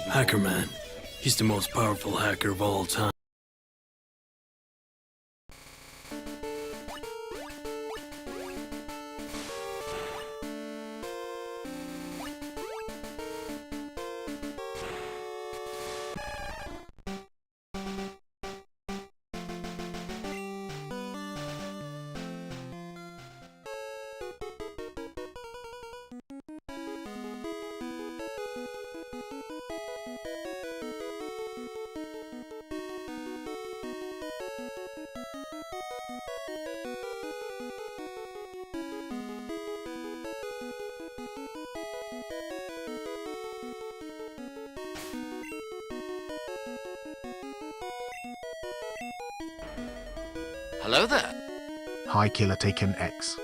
Hacker Man. He's the most powerful hacker of all time. Hello there. Hi, Killer Taken X.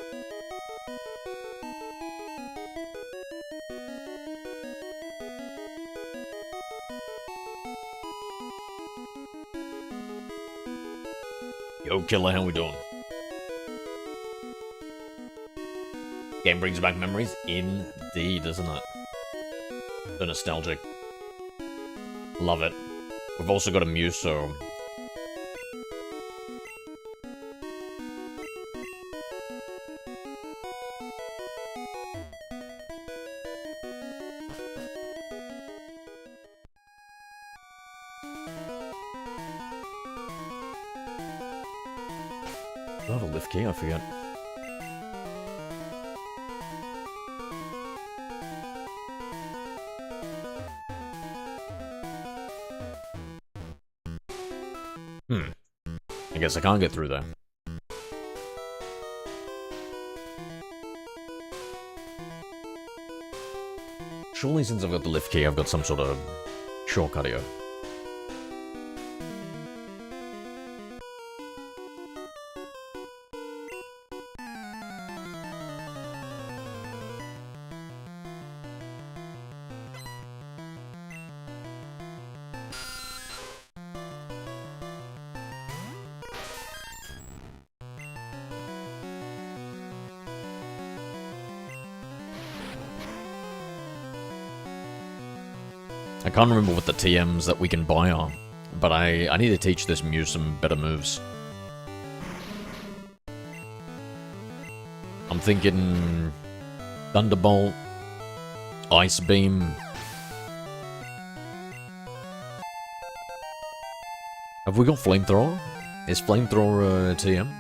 Yo, Killer, how we doing? Game brings back memories? Indeed, doesn't it? So nostalgic. Love it. We've also got a Mew, so... Do I have a lift key? I forget. I guess I can't get through there. Surely since I've got the lift key, I've got some sort of shortcut here. I can't remember what the TMs that we can buy are, but I need to teach this Mew some better moves. I'm thinking Thunderbolt, Ice Beam. Have we got Flamethrower? Is Flamethrower a TM?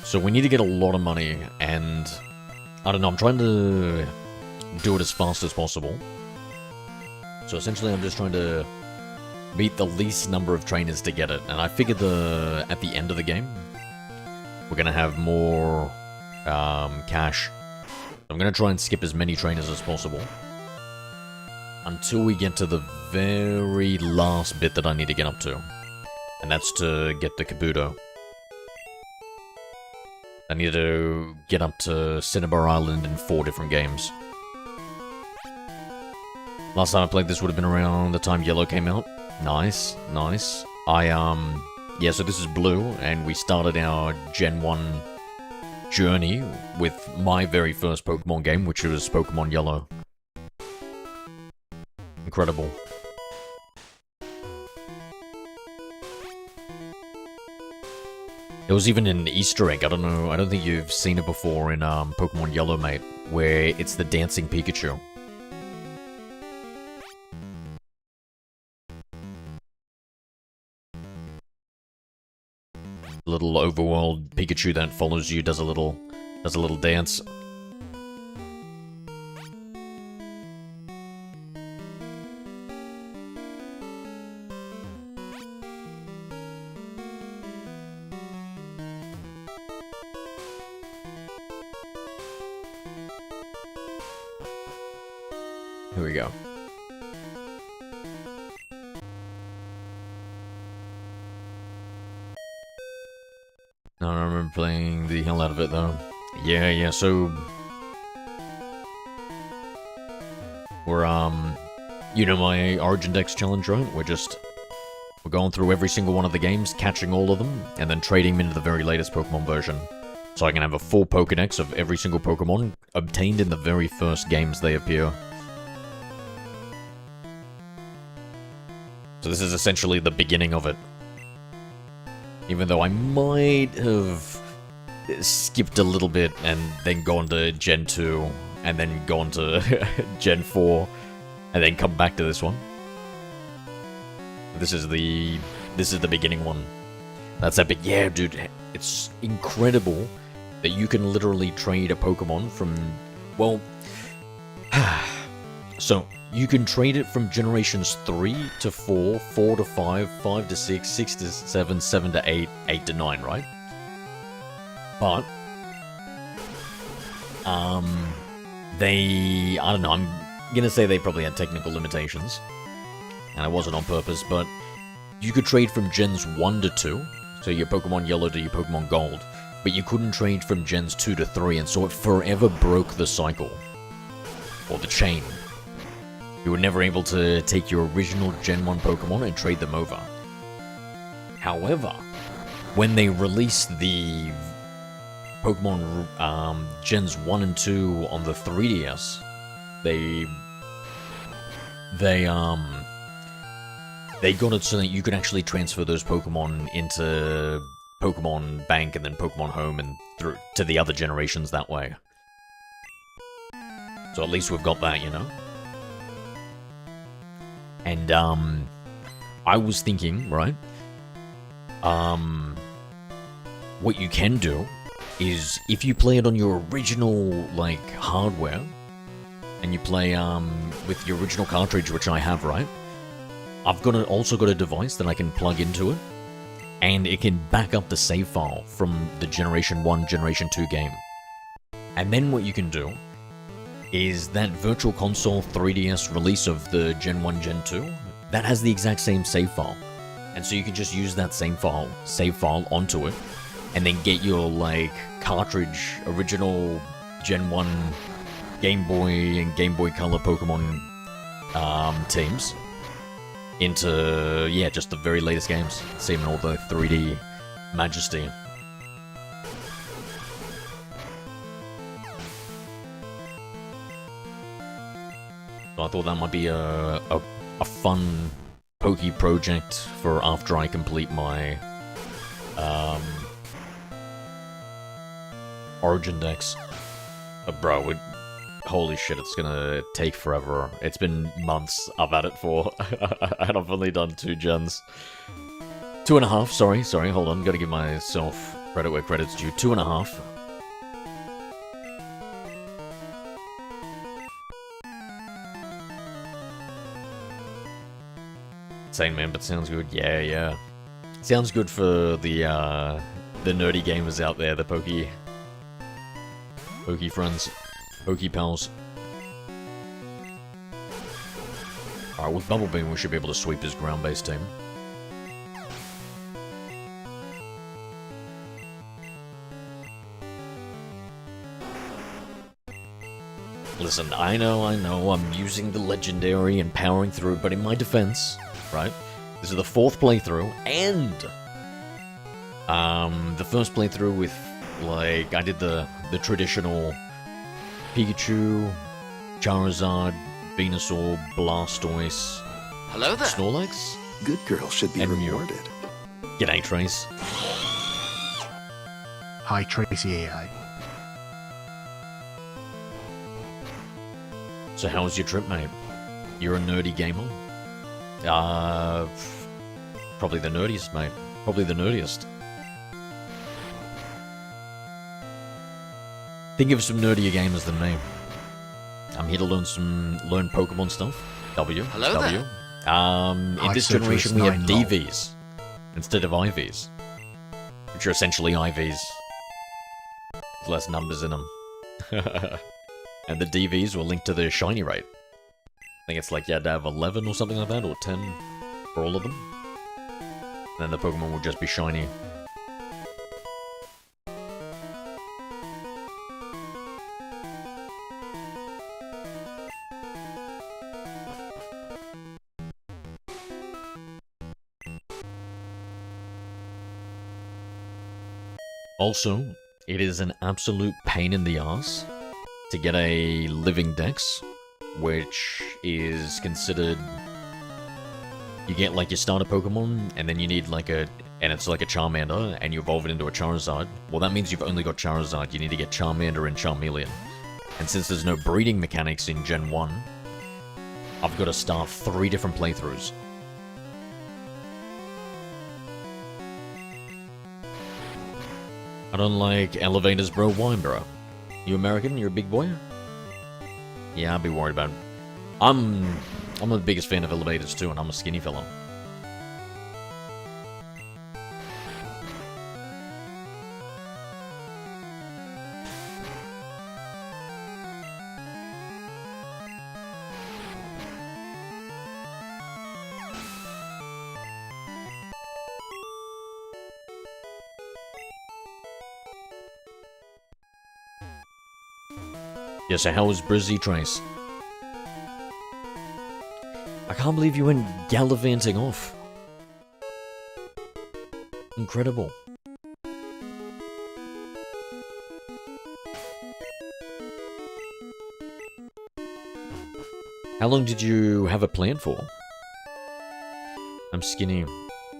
So we need to get a lot of money, and I don't know, I'm trying to do it as fast as possible. So essentially I'm just trying to beat the least number of trainers to get it, and I figured at the end of the game, we're gonna have more cash. I'm gonna try and skip as many trainers as possible until we get to the very last bit that I need to get up to, and that's to get the Kabuto. I need to get up to Cinnabar Island in 4 different games. Last time I played this would have been around the time Yellow came out. Nice, nice. Yeah, so this is Blue, and we started our Gen 1 journey with my very first Pokemon game, which was Pokemon Yellow. Incredible. There was even an Easter egg, I don't know, I don't think you've seen it before in Pokemon Yellow, mate, where it's the dancing Pikachu. Little overworld Pikachu that follows you, does a little dance. Here we go. I don't remember playing the hell out of it though. Yeah, so we're you know my OriginDex challenge, right? We're We're going through every single one of the games, catching all of them, and then trading them into the very latest Pokemon version. So I can have a full Pokédex of every single Pokemon obtained in the very first games they appear. So this is essentially the beginning of it. Even though I might have skipped a little bit and then gone to Gen 2, and then gone to Gen 4, and then come back to this one. This is the beginning one. That's epic. Yeah, dude, it's incredible that you can literally trade a Pokemon from, well, so you can trade it from generations 3 to 4, 4 to 5, 5 to 6, 6 to 7, 7 to 8, 8 to 9, right? But, I don't know, I'm gonna say they probably had technical limitations, and it wasn't on purpose, but you could trade from gens 1 to 2, so your Pokemon Yellow to your Pokemon Gold, but you couldn't trade from gens 2 to 3, and so it forever broke the cycle, or the chain. You were never able to take your original Gen 1 Pokemon and trade them over. However, when they released the Pokemon Gens 1 and 2 on the 3DS, they got it so that you could actually transfer those Pokemon into Pokemon Bank and then Pokemon Home and through to the other generations that way. So at least we've got that, you know? And, I was thinking, right? What you can do is, if you play it on your original, like, hardware, and you play, with your original cartridge, which I have, right? I've also got a device that I can plug into it, and it can back up the save file from the Generation 1, Generation 2 game. And then what you can do is that Virtual Console 3DS release of the Gen 1, Gen 2, that has the exact same save file. And so you can just use that same save file onto it, and then get your, like, cartridge, original Gen 1 Game Boy and Game Boy Color Pokemon teams into, yeah, just the very latest games. See them in all the 3D majesty. So I thought that might be a fun Poke project for after I complete my OriginDex. Bro, holy shit, it's gonna take forever. It's been months I've had it for, and I've only done 2 gens. 2.5, sorry, hold on, gotta give myself credit where credit's due. 2.5. Insane, man, but sounds good. Yeah. Sounds good for the nerdy gamers out there, the Poke friends, Poke pals. Alright, with Bubble Beam we should be able to sweep his ground-based team. Listen, I know, I'm using the legendary and powering through, but in my defense, right, this is the 4th playthrough, and the first playthrough with, like, I did the traditional Pikachu, Charizard, Venusaur, Blastoise, Hello there. Snorlax, Good girl should be and Mew. rewarded. G'day, Trace. Hi, Tracy AI. So how was your trip, mate? You're a nerdy gamer? Probably the nerdiest, mate. Probably the nerdiest. Think of some nerdier gamers than me. I'm here to learn Pokemon stuff. Hello W. In Hi, this Citrus generation we have 9 lol. DVs instead of IVs, which are essentially IVs. With less numbers in them. And the DVs were linked to the shiny rate. I think it's like you had to have 11 or something like that, or 10 for all of them. And then the Pokemon would just be shiny. Also, it is an absolute pain in the ass to get a living dex, which is considered... You get like your starter Pokemon, and then you need like a... And it's like a Charmander, and you evolve it into a Charizard. Well, that means you've only got Charizard. You need to get Charmander and Charmeleon. And since there's no breeding mechanics in Gen 1, I've got to start 3 different playthroughs. I don't like elevators, bro. Why, bro? You American? You're a big boy? Yeah, I'd be worried about it. I'm the biggest fan of elevators too, and I'm a skinny fella. Yeah, so how was Brizzy Trace? I can't believe you went gallivanting off. Incredible. How long did you have a plan for? I'm skinny,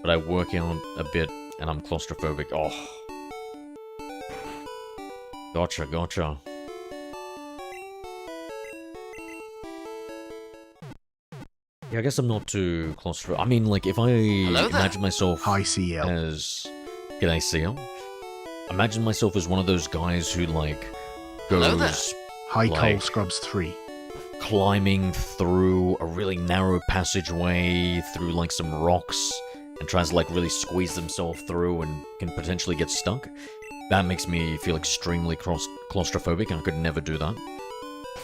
but I work out a bit and I'm claustrophobic. Oh. Gotcha, gotcha. Yeah, I guess I'm not too claustrophobic. I mean, like, if I imagine myself Hi, CL. as... G'day, CL. Imagine myself as one of those guys who, like, goes... Hi, like, Cole Scrubs 3. climbing through a really narrow passageway, through, like, some rocks, and tries to, like, really squeeze himself through and can potentially get stuck. That makes me feel extremely claustrophobic, and I could never do that.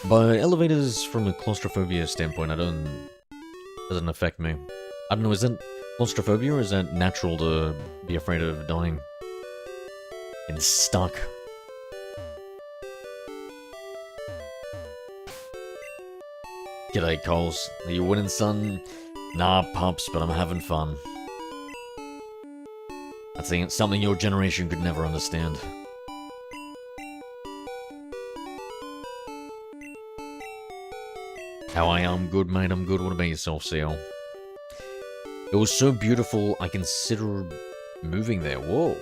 But elevators, from a claustrophobia standpoint, doesn't affect me. I don't know, is that claustrophobia or is that natural to be afraid of dying? And stuck. G'day, Coles. Are you winning, son? Nah, pups, but I'm having fun. That's something your generation could never understand. How I am? Good, mate, I'm good. What about yourself, CL? It was so beautiful, I considered moving there. Whoa.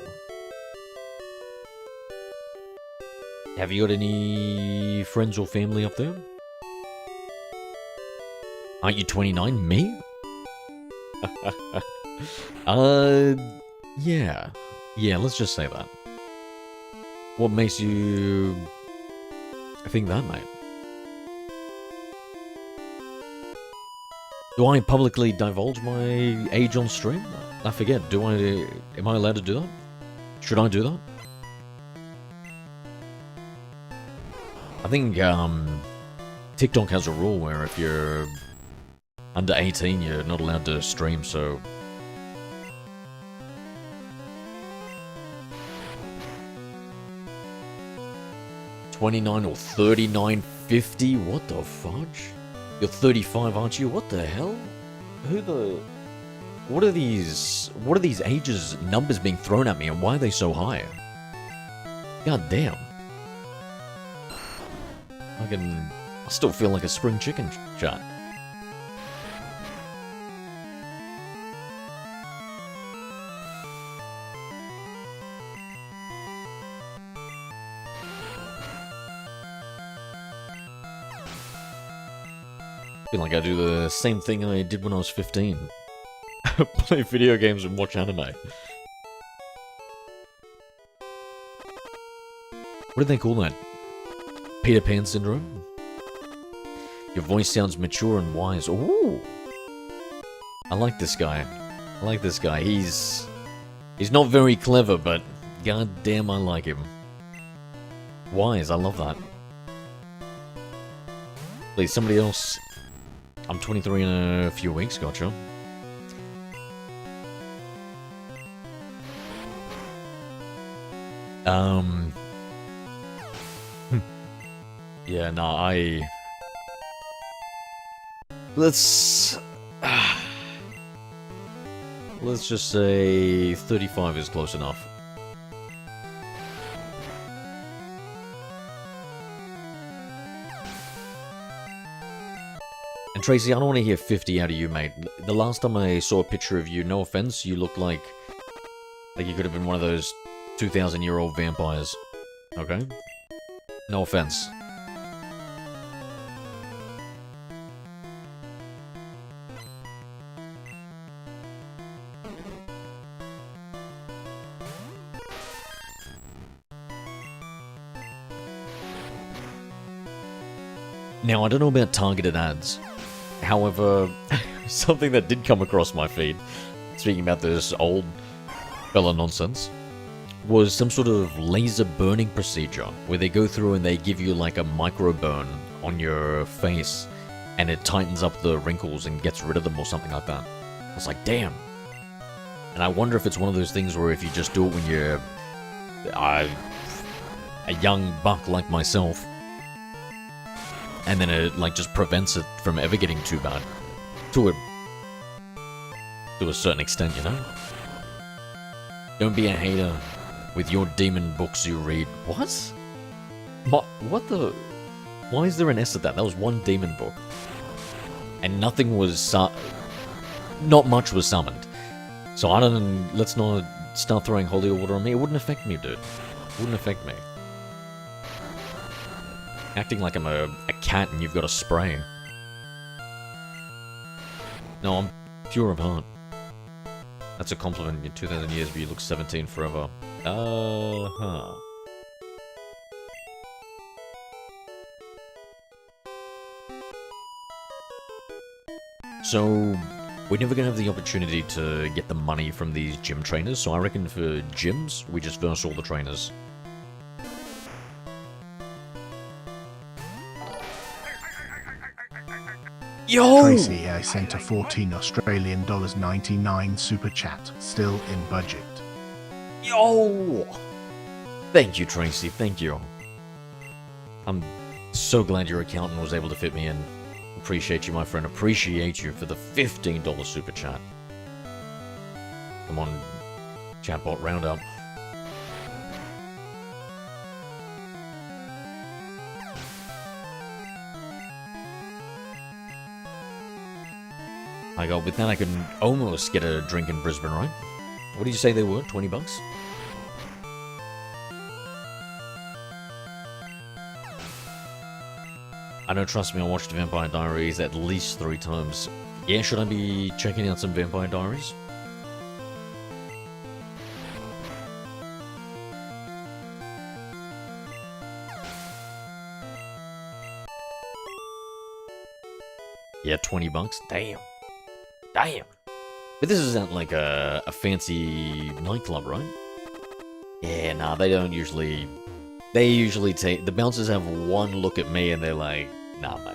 Have you got any friends or family up there? Aren't you 29? Me? Yeah. Yeah, let's just say that. What makes you think that, mate? Do I publicly divulge my age on stream? I forget. Am I allowed to do that? Should I do that? I think, TikTok has a rule where if you're under 18, you're not allowed to stream, so... $29 or $39.50? What the fudge? You're 35, aren't you? What the hell? What are these ages, numbers being thrown at me, and why are they so high? God damn. I still feel like a spring chicken, chat. I feel like I do the same thing I did when I was 15. Play video games and watch anime. What do they call that? Peter Pan syndrome? Your voice sounds mature and wise. Ooh! I like this guy. I like this guy. He's not very clever, but goddamn I like him. Wise, I love that. Please, somebody else... I'm 23 in a few weeks, gotcha. Yeah, nah, let's just say 35 is close enough. And Tracy, I don't want to hear 50 out of you, mate. The last time I saw a picture of you, no offense, you look like you could have been one of those 2,000-year-old vampires. Okay? No offense. Now, I don't know about targeted ads. However, something that did come across my feed, speaking about this old fella nonsense, was some sort of laser burning procedure where they go through and they give you like a micro burn on your face and it tightens up the wrinkles and gets rid of them or something like that. I was like, damn. And I wonder if it's one of those things where if you just do it when you're a young buck like myself, and then it like just prevents it from ever getting too bad. To a certain extent, you know? Don't be a hater with your demon books you read. What? What the... Why is there an S at that? That was one demon book. And nothing was not much was summoned. So I don't... Let's not start throwing holy water on me. It wouldn't affect me, dude. It wouldn't affect me. Acting like I'm a cat and you've got a spray. No, I'm pure of heart. That's a compliment in 2,000 years, but you look 17 forever. Uh-huh. So, we're never gonna have the opportunity to get the money from these gym trainers, so I reckon for gyms, we just verse all the trainers. Yo! Tracy, I sent a 14 Australian dollars 99 super chat, still in budget. Yo! Thank you, Tracy, thank you. I'm so glad your accountant was able to fit me in. Appreciate you, my friend. Appreciate you for the $15 super chat. Come on, chatbot, round up. I go, with that I can almost get a drink in Brisbane, right? What did you say they were? 20 bucks? I know, trust me, I watched Vampire Diaries at least 3 times. Yeah, should I be checking out some Vampire Diaries? Yeah, 20 bucks? Damn. Damn. But this isn't like a fancy nightclub, right? Yeah, nah, they don't usually... They usually take... The bouncers have one look at me and they're like, nah, mate.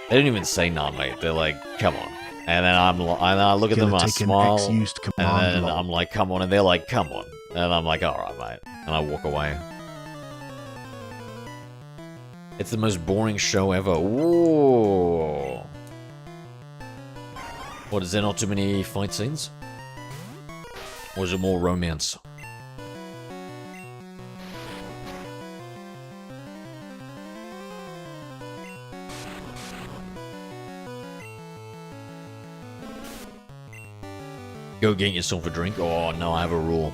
They don't even say nah, mate. They're like, come on. And then I look at them, I smile, and then I'm like, come on, and they're like, come on. And I'm like, alright, mate. And I walk away. It's the most boring show ever. Ooh. What, is there not too many fight scenes? Or is it more romance? Go get yourself a drink? Oh, no, I have a rule.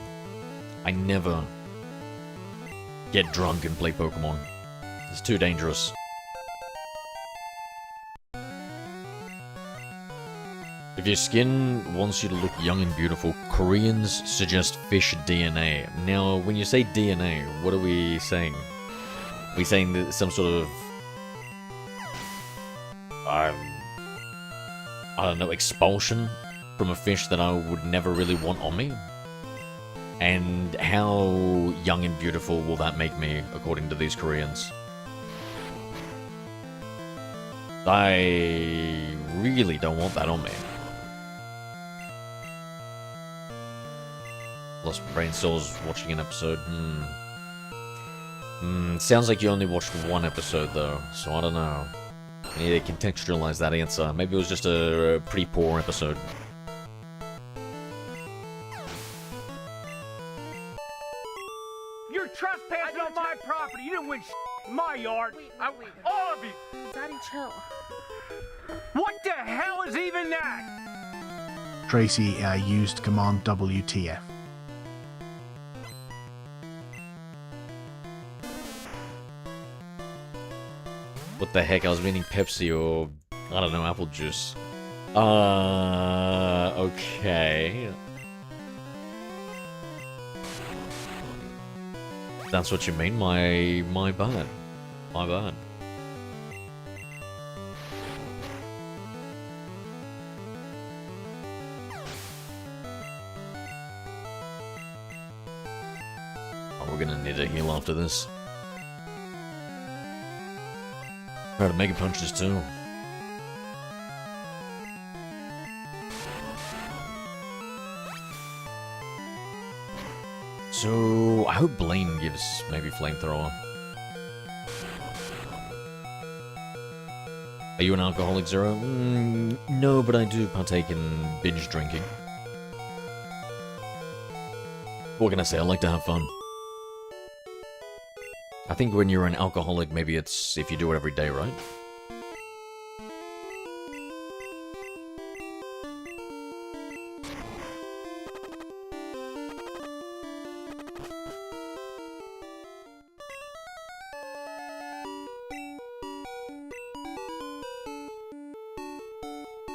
I never get drunk and play Pokemon. It's too dangerous. If your skin wants you to look young and beautiful, Koreans suggest fish DNA. Now, when you say DNA, what are we saying? Are we saying that some sort of... I don't know, expulsion from a fish that I would never really want on me? And how young and beautiful will that make me, according to these Koreans? I really don't want that on me. Lost brain cells watching an episode. Sounds like you only watched one episode though, so I don't know. I need to contextualize that answer. Maybe it was just a pretty poor episode. You're trespassing on my property. You didn't win my yard. All of you. Daddy, chill. What the hell is even that? Tracy used command WTF. What the heck? I was meaning Pepsi or, I don't know, apple juice. Okay. That's what you mean? My bad. My bad. Oh, we're gonna need a heal after this. Try to Mega Punch this too. So, I hope Blaine gives maybe Flamethrower. Are you an alcoholic, Zero? No, but I do partake in binge drinking. What can I say? I like to have fun. I think when you're an alcoholic, maybe it's if you do it every day, right?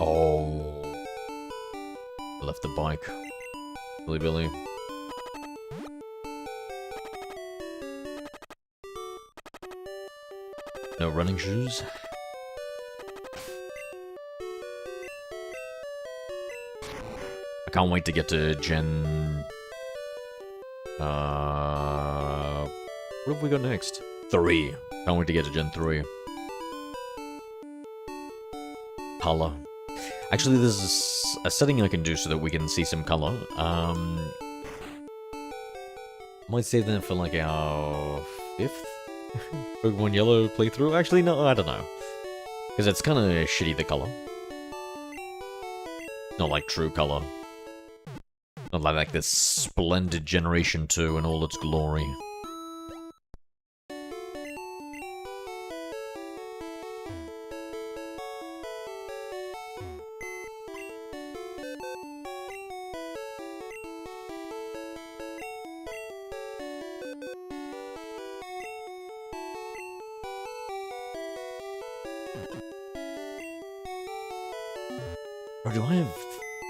Oh. I left the bike. Billy. No running shoes. I can't wait to get to Gen... what have we got next? 3. Can't wait to get to Gen 3. Color. Actually, there's a setting I can do so that we can see some color. Might save that for like our 5th Pokemon Yellow playthrough? Actually, no, I don't know. Because it's kind of shitty, the color. Not like true color. Not like this splendid Generation 2 in all its glory. Or do I have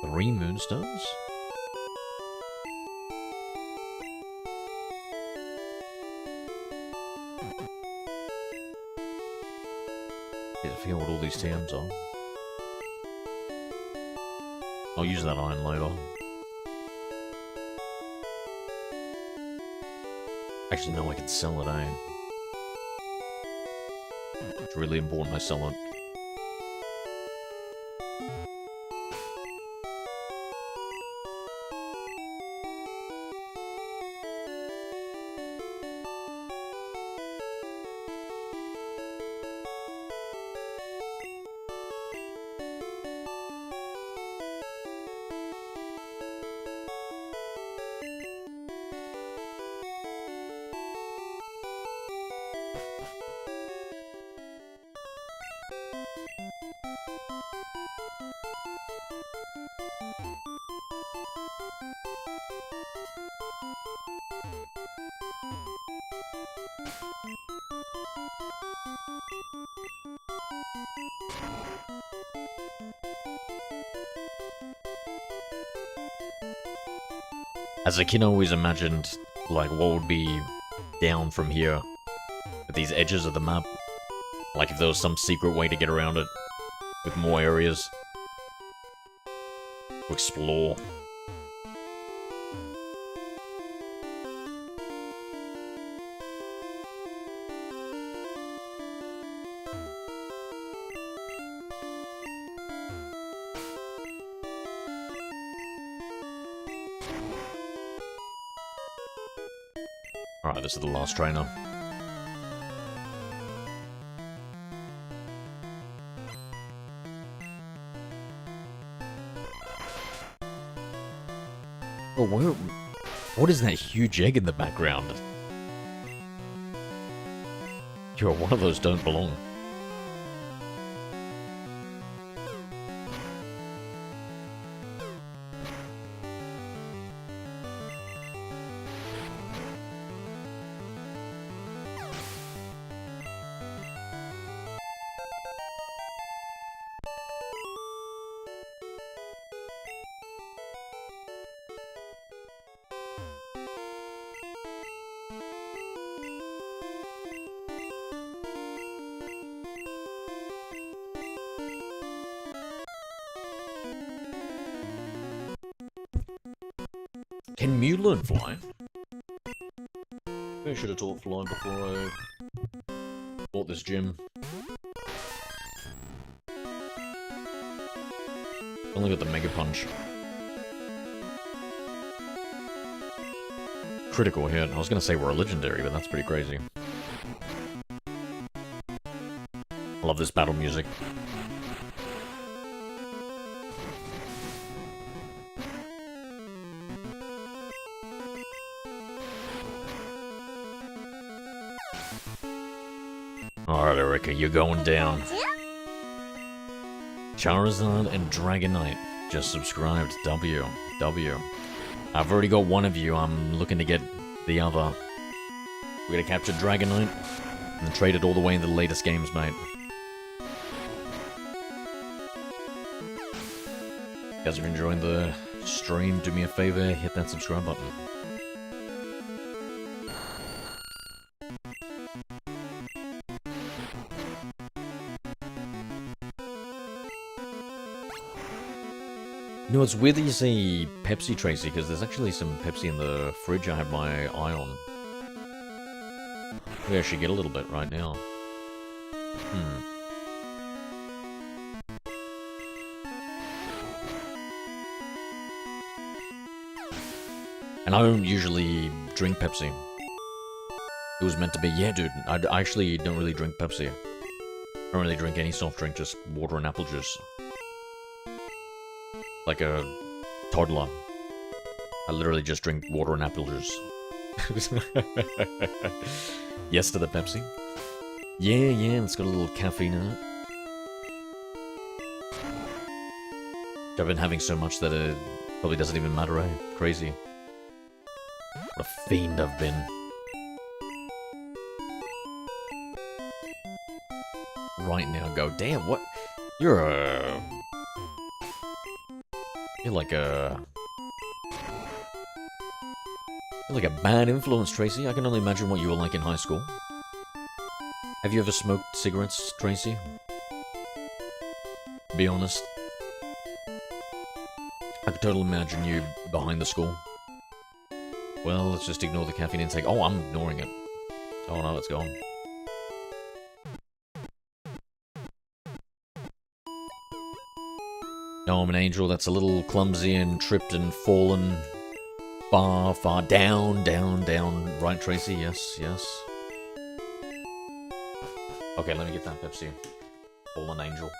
3 Moonstones? I forget what all these TMs are. I'll use that iron later. Actually, no, I can sell it, eh? It's really important I sell it. As a kid, I always imagined, like, what would be down from here with these edges of the map. Like, if there was some secret way to get around it with more areas to explore. Alright, this is the last trainer. Oh, what is that huge egg in the background? Yo, one of those don't belong. Can Mew learn fly? Maybe I should have taught fly before I bought this gym. Only got the Mega Punch. Critical hit. I was gonna say we're a legendary, but that's pretty crazy. I love this battle music. Alright, Erica, you're going down. Charizard and Dragonite just subscribed. W. I've already got one of you. I'm looking to get the other. We're gonna capture Dragonite and trade it all the way into the latest games, mate. You guys are enjoying the stream? Do me a favor, hit that subscribe button. No, it's weird that you say Pepsi, Tracy, because there's actually some Pepsi in the fridge I have my eye on. Maybe I should get a little bit right now. And I don't usually drink Pepsi. It was meant to be, yeah, dude, I actually don't really drink Pepsi. I don't really drink any soft drink, just water and apple juice. Like a toddler. I literally just drink water and apple juice. Yes to the Pepsi. Yeah, it's got a little caffeine in it. I've been having so much that it probably doesn't even matter, eh? Crazy. What a fiend I've been. Right now, go. Damn, what? You're like a... You're like a bad influence, Tracy. I can only imagine what you were like in high school. Have you ever smoked cigarettes, Tracy? Be honest. I could totally imagine you behind the school. Well, let's just ignore the caffeine intake. Oh, I'm ignoring it. Oh no, it's gone. No, I'm an angel that's a little clumsy and tripped and fallen far down. Right, Tracy? Yes. Okay, let me get that Pepsi. Fallen angel.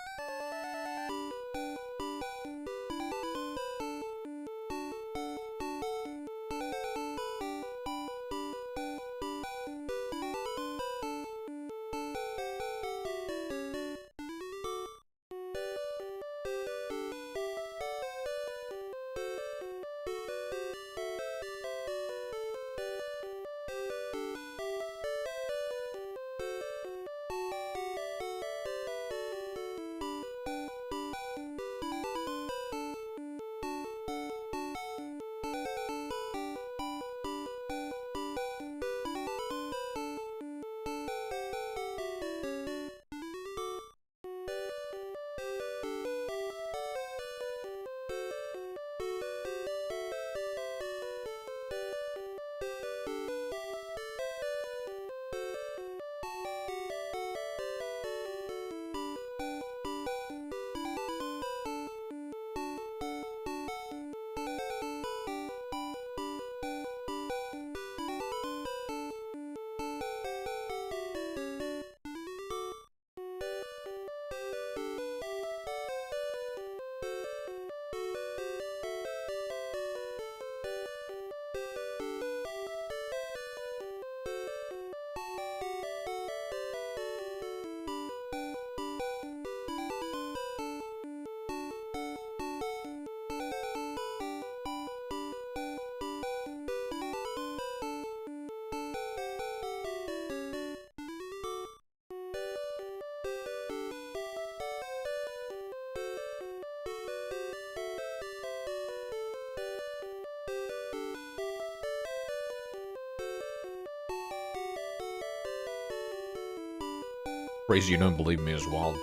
Crazy you don't believe me as well.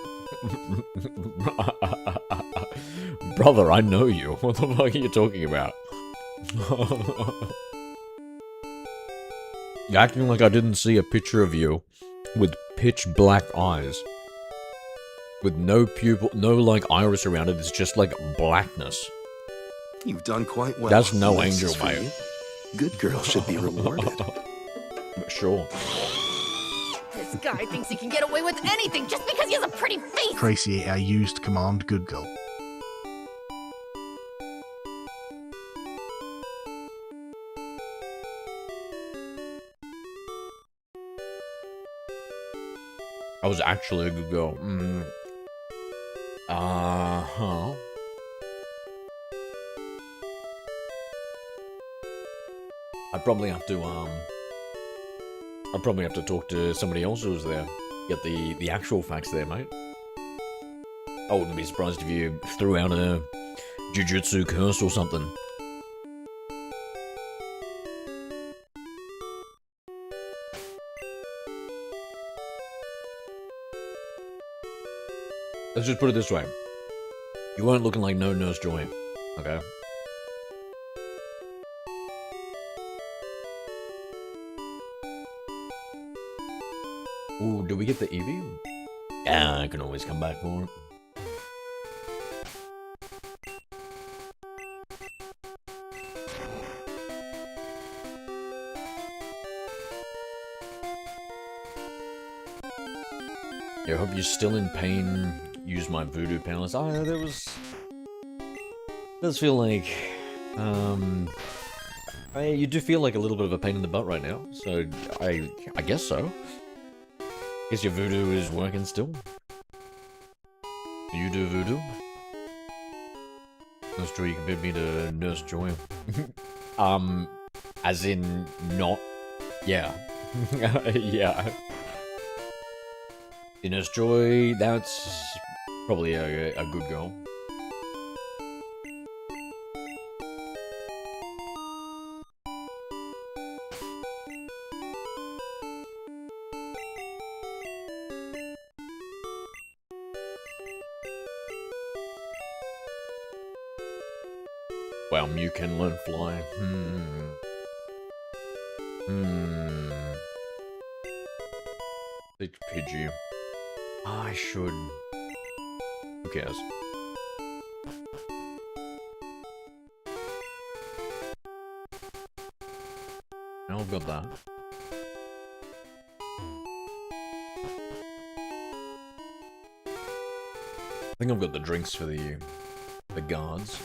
Brother, I know you. What the fuck are you talking about? You're acting like I didn't see a picture of you with pitch black eyes. With no pupil, no like iris around it, it's just like blackness. You've done quite well. That's no This is angel, for mate. you. Good girl should be rewarded. Sure. This guy thinks he can get away with anything just because he has a pretty face! Tracy, I used command good girl. I was actually a good girl. Uh-huh. I'd probably have to talk to somebody else who was there. Get the actual facts there, mate. I wouldn't be surprised if you threw out a jujutsu curse or something. Let's just put it this way. You weren't looking like no Nurse Joy, okay? Ooh, do we get the Eevee? Yeah, I can always come back for it. Yeah, I hope you're still in pain. Use my voodoo powers. Oh, there was... does feel like... you do feel like a little bit of a pain in the butt right now, so I guess so. Guess your voodoo is working still. You do voodoo? That's true, you can bid me to Nurse Joy. As in, not... yeah. Yeah. The Nurse Joy, that's probably a good girl. Wow, Mew can learn fly. Big Pidgey. I should. Who cares? Now I've got that. I think I've got the drinks for the guards.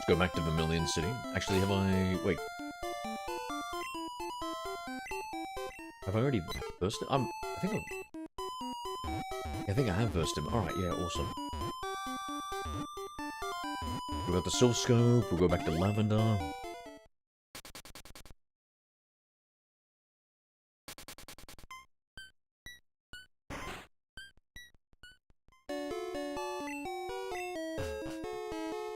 Go back to Vermilion City. Actually, have I... wait. Have I already burst him? I think I have burst him. Alright, yeah, awesome. We've got the Silph Scope, we'll go back to Lavender.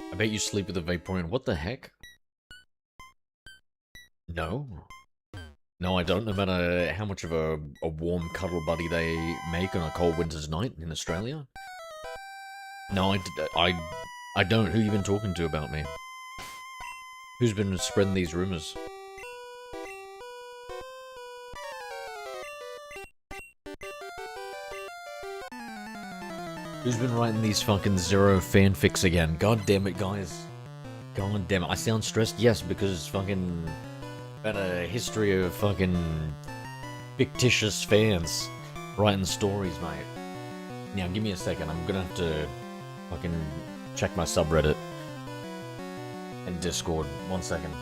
I bet you sleep with a Vaporeon. What the heck? No. No, I don't, no matter how much of a warm cuddle buddy they make on a cold winter's night in Australia. No, I don't. Who you been talking to about me? Who's been spreading these rumors? Who's been writing these fucking Zero fanfics again? God damn it, guys. God damn it. I sound stressed? Yes, because fucking... got a history of fucking... fictitious fans writing stories, mate. Now, give me a second. I'm gonna have to fucking check my subreddit and Discord. 1 second.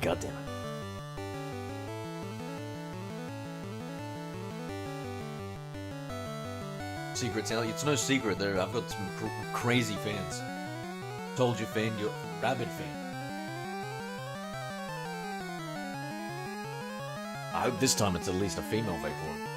God damn it. Secret tell you, it's no secret there. I've got some crazy fans. Told you, fan, you're a rabid fan. I hope this time it's at least a female Vaporeon.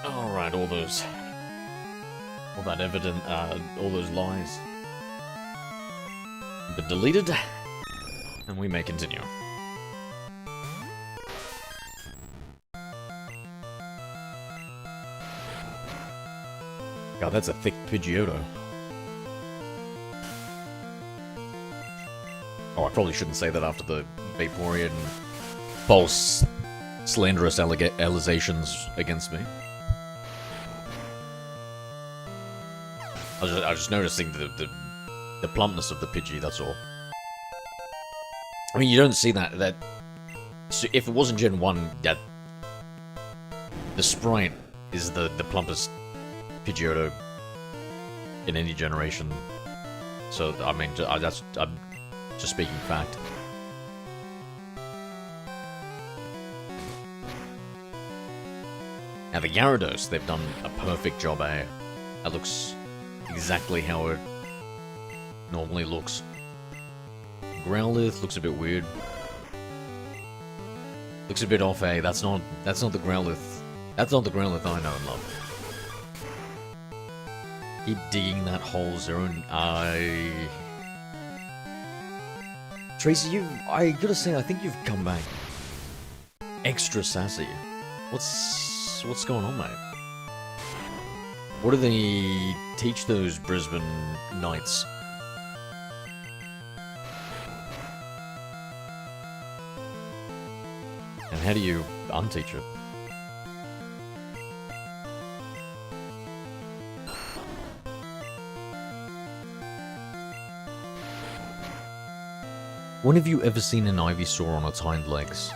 Alright, all that evidence, all those lies have been deleted, and we may continue. God, that's a thick Pidgeotto. Oh, I probably shouldn't say that after the Vaporeon false slanderous allegations against me. I was just noticing the plumpness of the Pidgey, that's all. I mean, you don't see that so if it wasn't Gen 1, that the sprite is the plumpest Pidgeotto in any generation. So, I mean, I'm just speaking fact. Now, the Gyarados, they've done a perfect job, eh? That looks exactly how it normally looks. Growlithe looks a bit weird. Looks a bit off, eh? That's not the Growlithe. That's not the Growlithe I know and love. Keep digging that hole, Zero. Tracy, I gotta say, I think you've come back extra sassy. What's going on, mate? What do they teach those Brisbane Knights? And how do you unteach it? When have you ever seen an Ivysaur on its hind legs?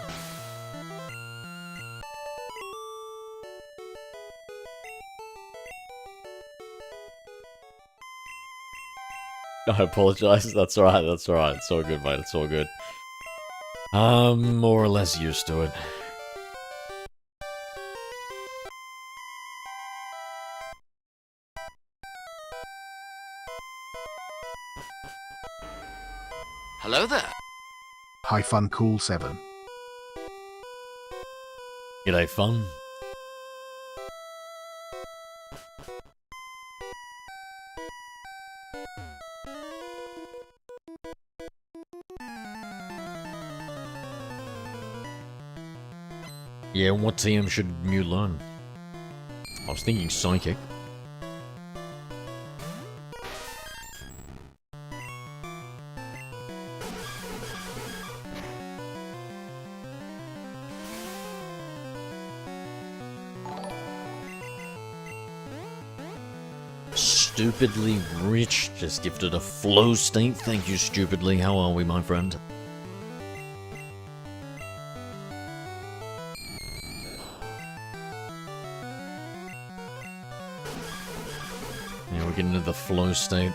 I apologize. That's alright. That's alright. It's all good, mate. It's all good. I'm more or less used to it. Hello there. Hi Fun Cool 7. G'day, fun. Yeah, what TM should you learn? I was thinking Psychic. Stupidly Rich just gifted a flow state. Thank you, Stupidly. How are we, my friend? Yeah, we're getting into the flow state.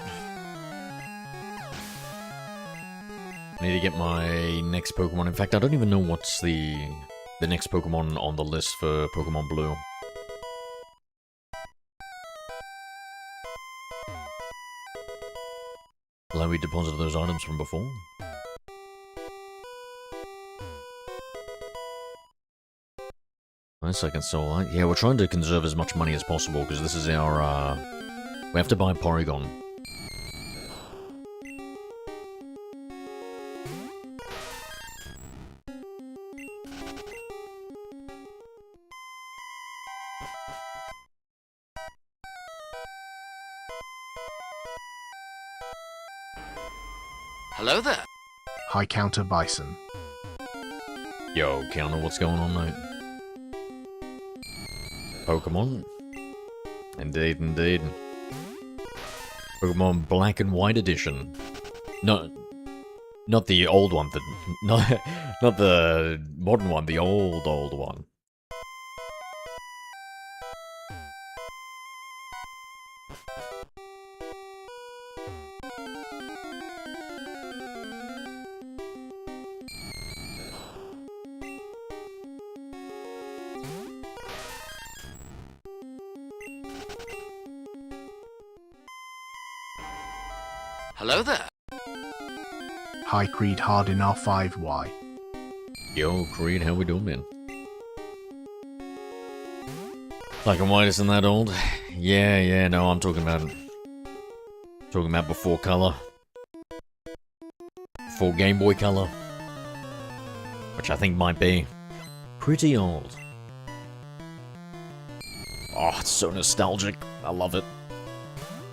I need to get my next Pokemon. In fact, I don't even know what's the next Pokemon on the list for Pokemon Blue. Like we deposited those items from before. Nice second soul. Yeah, we're trying to conserve as much money as possible because this is our. We have to buy Porygon. Hello there. Hi Counter Bison. Yo, Counter, what's going on, mate? Pokemon? Indeed, indeed. Pokemon Black and White Edition. No, not the old one. Not the modern one. The old one. Hello there. Hi Creed Hard in R5Y. Yo, Creed, how we doing, man? Black and White isn't that old? Yeah, no, I'm talking about before color. Before Game Boy Color. Which I think might be pretty old. Oh, it's so nostalgic. I love it.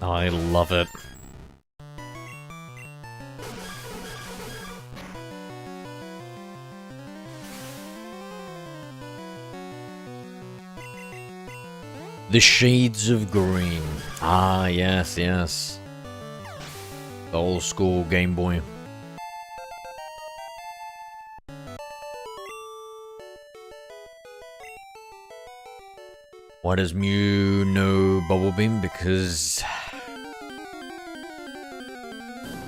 I love it. The Shades of Green. Ah, yes. The old school Game Boy. Why does Mew know Bubble Beam? Because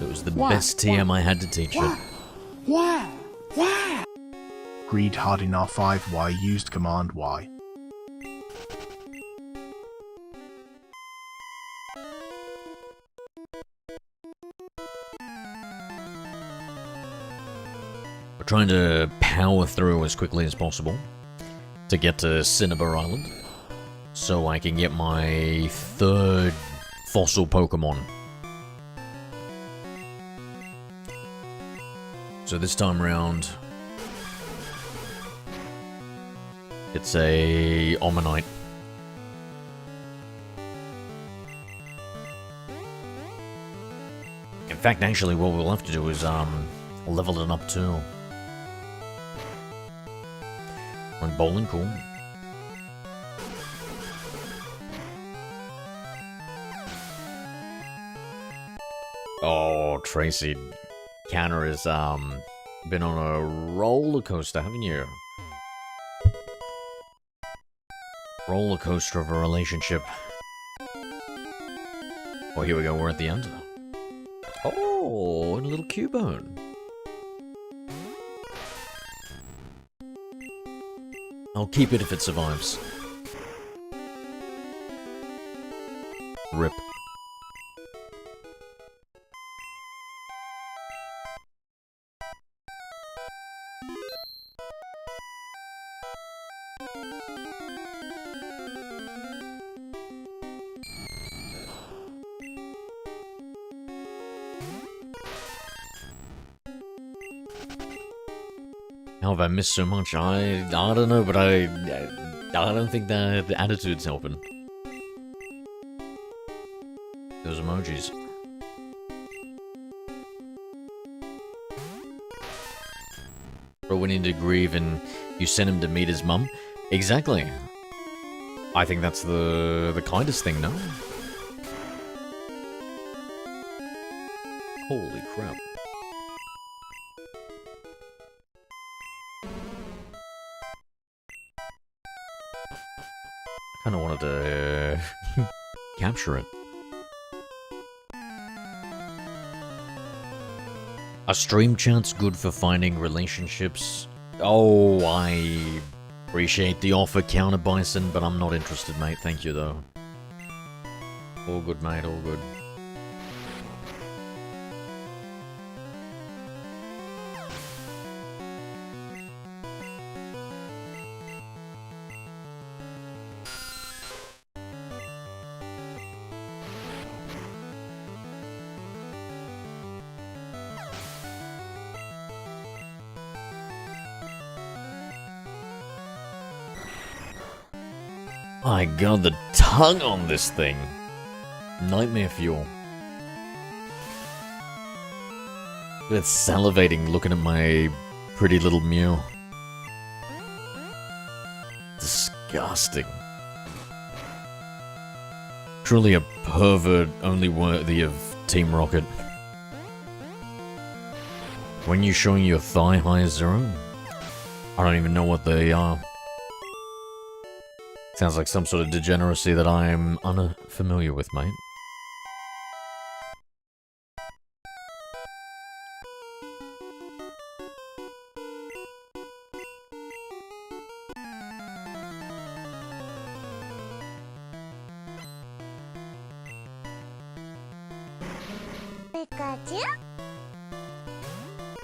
it was the best TM I had to teach it. Greed Hard in R5Y used Command Y. We're trying to power through as quickly as possible to get to Sinnoh Island, so I can get my third fossil Pokemon. So this time around, it's a Omanyte. In fact, actually, what we'll have to do is level it up too. Run bowling, cool. Oh, Tracy, Counter has been on a roller coaster, haven't you? Roller coaster of a relationship. Oh, here we go. We're at the end. Oh, and a little Cubone. I'll keep it if it survives. Rip. How have I missed so much? I don't know, but I don't think that the attitude's helping. Those emojis. Bro went into grieve and you sent him to meet his mum? Exactly. I think that's the kindest thing, no? Holy crap. I kinda wanted to capture it. A stream chat's good for finding relationships. Oh, I appreciate the offer, Counter Bison, but I'm not interested, mate. Thank you, though. All good, mate. All good. My god, the tongue on this thing. Nightmare fuel. It's salivating looking at my pretty little Mew. Disgusting. Truly a pervert only worthy of Team Rocket. When you're showing your thigh high zero? I don't even know what they are. Sounds like some sort of degeneracy that I'm unfamiliar with, mate.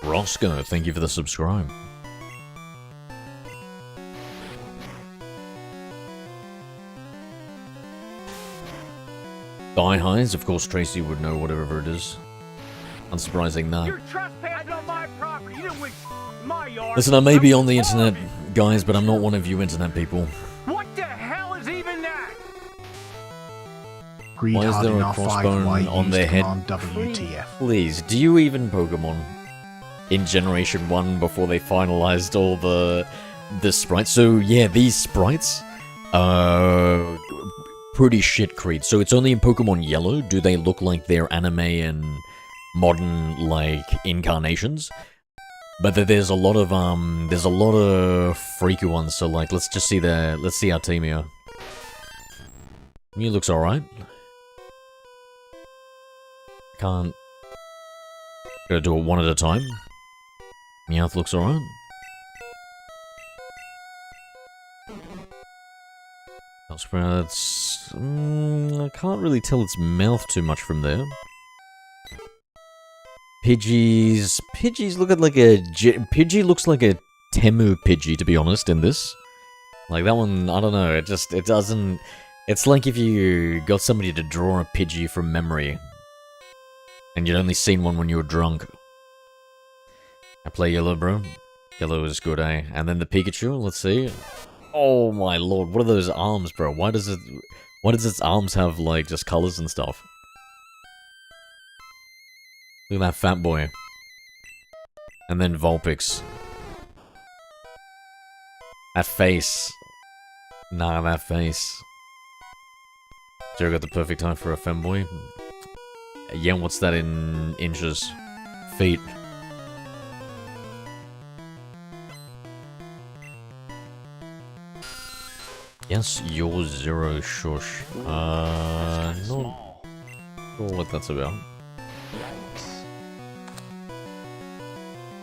Roscoe, thank you for the subscribe. Thigh highs, of course Tracy would know whatever it is. Unsurprising that. You're trespassing on my property. You didn't win my yard. Listen, I may be on the internet, guys, but I'm not one of you internet people. What the hell is even that? Why is there a crossbone on their head? WTF. Please, do you even Pokemon in Generation 1 before they finalized all the sprites? So yeah, these sprites pretty shit creed. So it's only in Pokemon Yellow do they look like they're anime and modern like incarnations. But there's a lot of freaky ones. So like let's see Artemia. Mew looks alright. Can't gotta do it one at a time. Meowth looks alright. Sprouts. I can't really tell its mouth too much from there. Pidgeys look at like a Pidgey looks like a Temu Pidgey, to be honest. In this, like that one, I don't know. It doesn't. It's like if you got somebody to draw a Pidgey from memory, and you'd only seen one when you were drunk. I play Yellow, bro. Yellow is good, eh? And then the Pikachu. Let's see. Oh my lord, what are those arms, bro? Why does its arms have, like, just colors and stuff? Look at that fat boy. And then Vulpix. That face. Nah, that face. Joe got the perfect time for a femboy. Yeah, what's that in inches? Feet. Yes, you're zero shush. Not sure what that's about.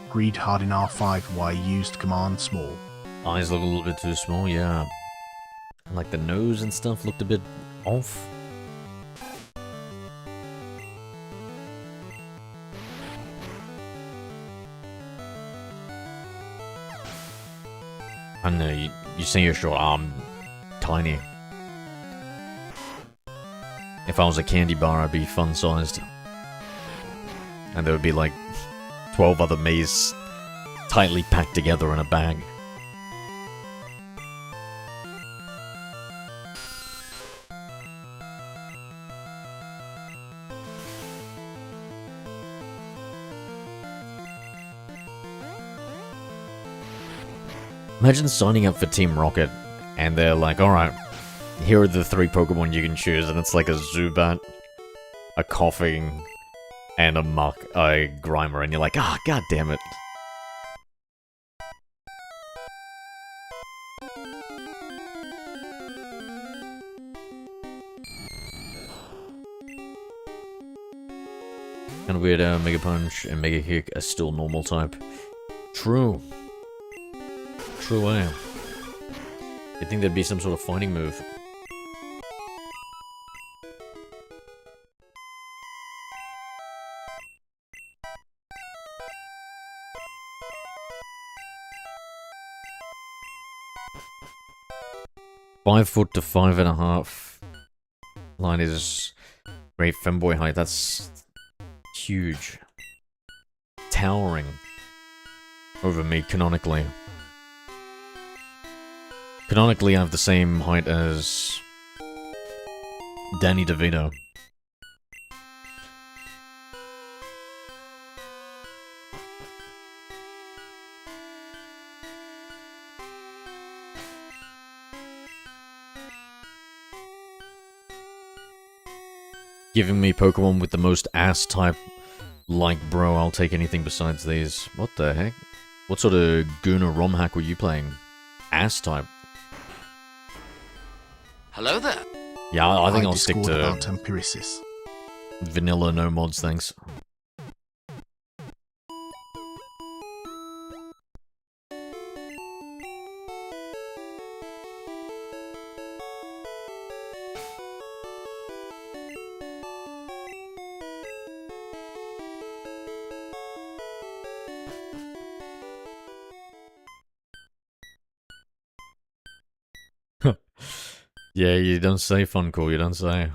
Greed hard in R5, why used command small. Eyes look a little bit too small, yeah. Like the nose and stuff looked a bit off. I know, you say you're short. I'm tiny. If I was a candy bar, I'd be fun-sized. And there would be like 12 other me's tightly packed together in a bag. Imagine signing up for Team Rocket, and they're like, alright, here are the 3 Pokemon you can choose, and it's like a Zubat, a Coughing, and a Grimer, and you're like, ah, god damn it. Kinda weird how Mega Punch and Mega Kick are still normal type. True. True, eh? You'd think there'd be some sort of fighting move. Five foot to 5.5 line is great femboy height. That's huge. Towering over me canonically. Canonically, I have the same height as Danny DeVito. Giving me Pokemon with the most ass type, like, bro, I'll take anything besides these. What the heck? What sort of Guna ROM hack were you playing? Ass type. Hello there. Yeah, I think I'll stick to about Empiricis. vanilla, no mods, thanks. Yeah, you don't say, Funcool, you don't say.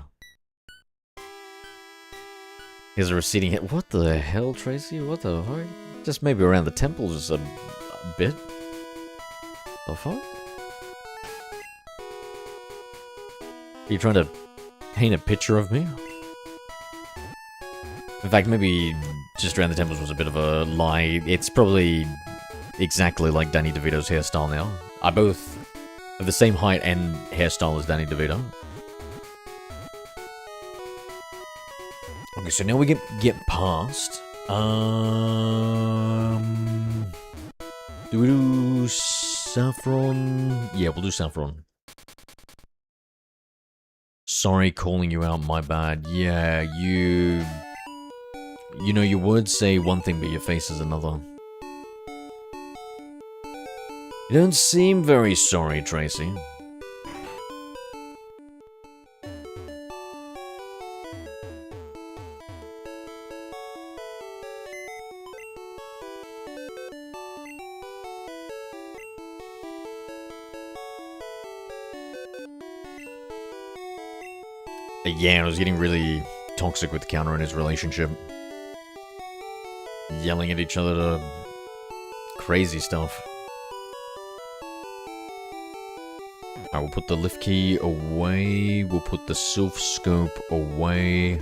Here's a receding hit. What the hell, Tracy? What the fuck? Just maybe around the temples a bit. The fuck? Are you trying to paint a picture of me? In fact, maybe just around the temples was a bit of a lie. It's probably exactly like Danny DeVito's hairstyle now. I both have the same height and hairstyle as Danny DeVito. Okay, so now we get past. Do we do Saffron? Yeah, we'll do Saffron. Sorry calling you out, my bad. Yeah, you know, your words say one thing, but your face is another. You don't seem very sorry, Tracy. Yeah, I was getting really toxic with Counter in his relationship. Yelling at each other to crazy stuff. Alright, we'll put the lift key away. We'll put the Sylph Scope away.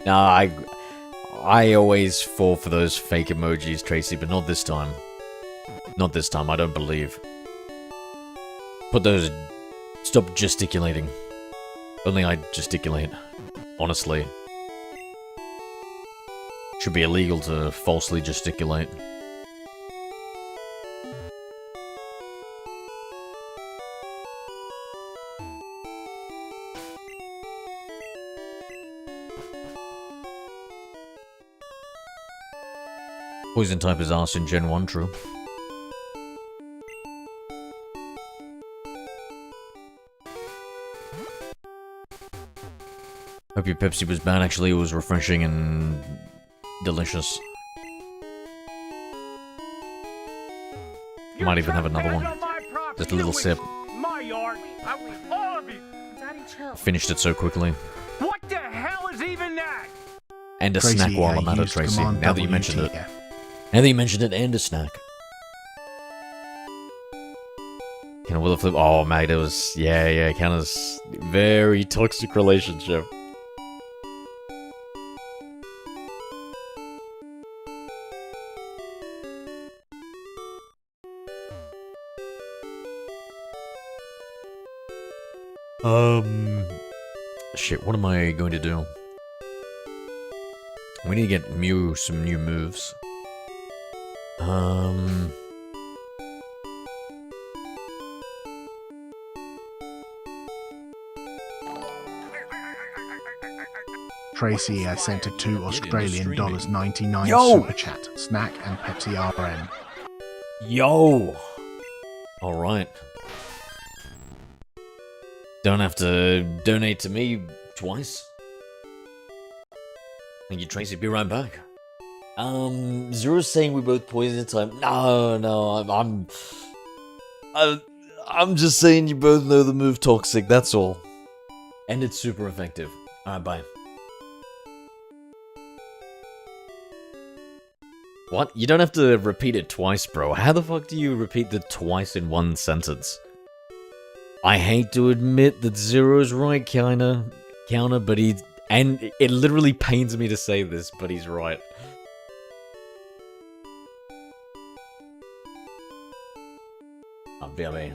Nah, I always fall for those fake emojis, Tracy, but not this time. Not this time, I don't believe. Put those... Stop gesticulating. Only I gesticulate. Honestly. Should be illegal to falsely gesticulate. Poison type is arse in Gen 1, true. Hope your Pepsi was bad. Actually, it was refreshing and delicious. Might even have another one. Just a little sip. My yard. All of you. Daddy, chill. Finished it so quickly. What the hell is even that? And a Tracy, snack while I'm at it, used Tracy. command Now that you mentioned it. WTF. Now that you mentioned it, and a snack. Can I will flip? Oh, mate, it was... Yeah, kind of very toxic relationship. Shit, what am I going to do? We need to get Mew some new moves. Tracy, I sent a $2 Yo! super chat, snack and Pepsi RM. Yo! Alright. Don't have to donate to me twice. Thank you, Tracy. Be right back. Zero's saying we both poison type. No, I'm just saying you both know the move Toxic, that's all. And it's super effective. Alright, bye. What? You don't have to repeat it twice, bro. How the fuck do you repeat it twice in one sentence? I hate to admit that Zero's right, counter, but and it literally pains me to say this, but he's right. BRB.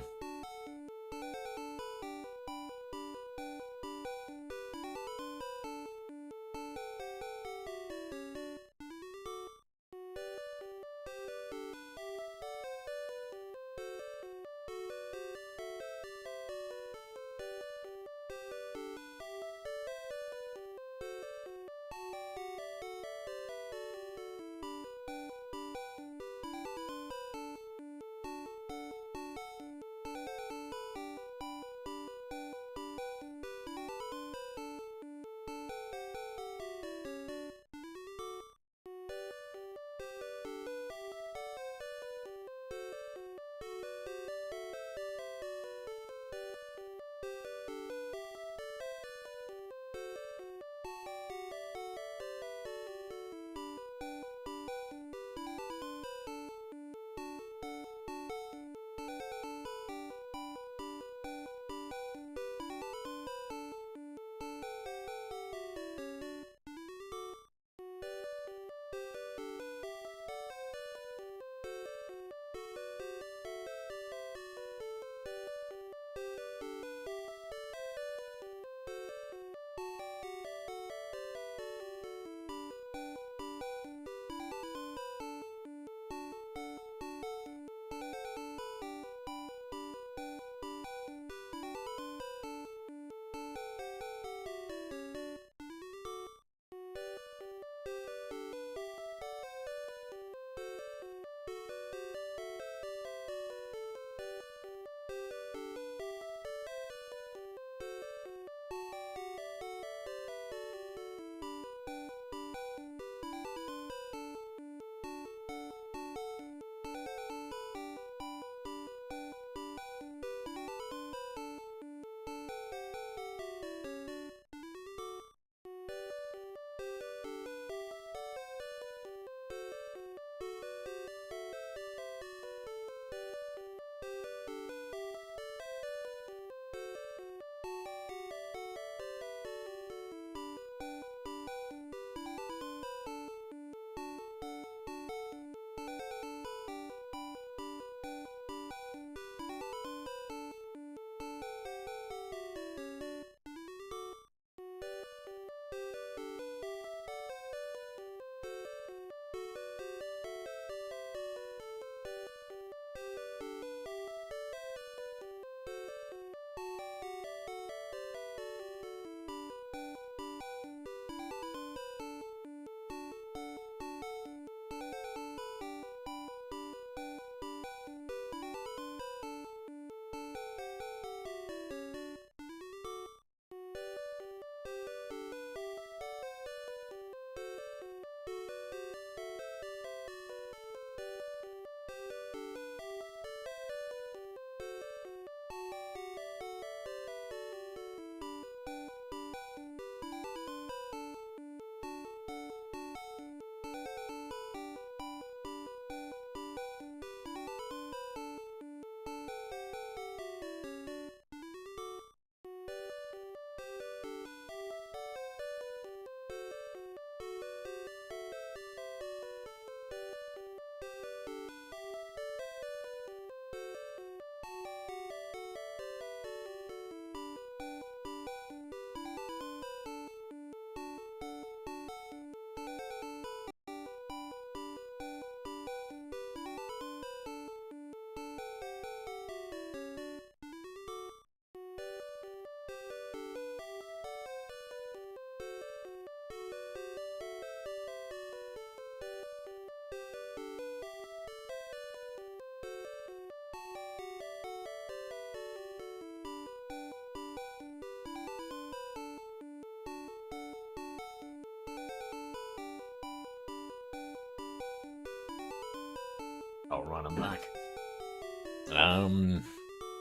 Oh, right, I'm back.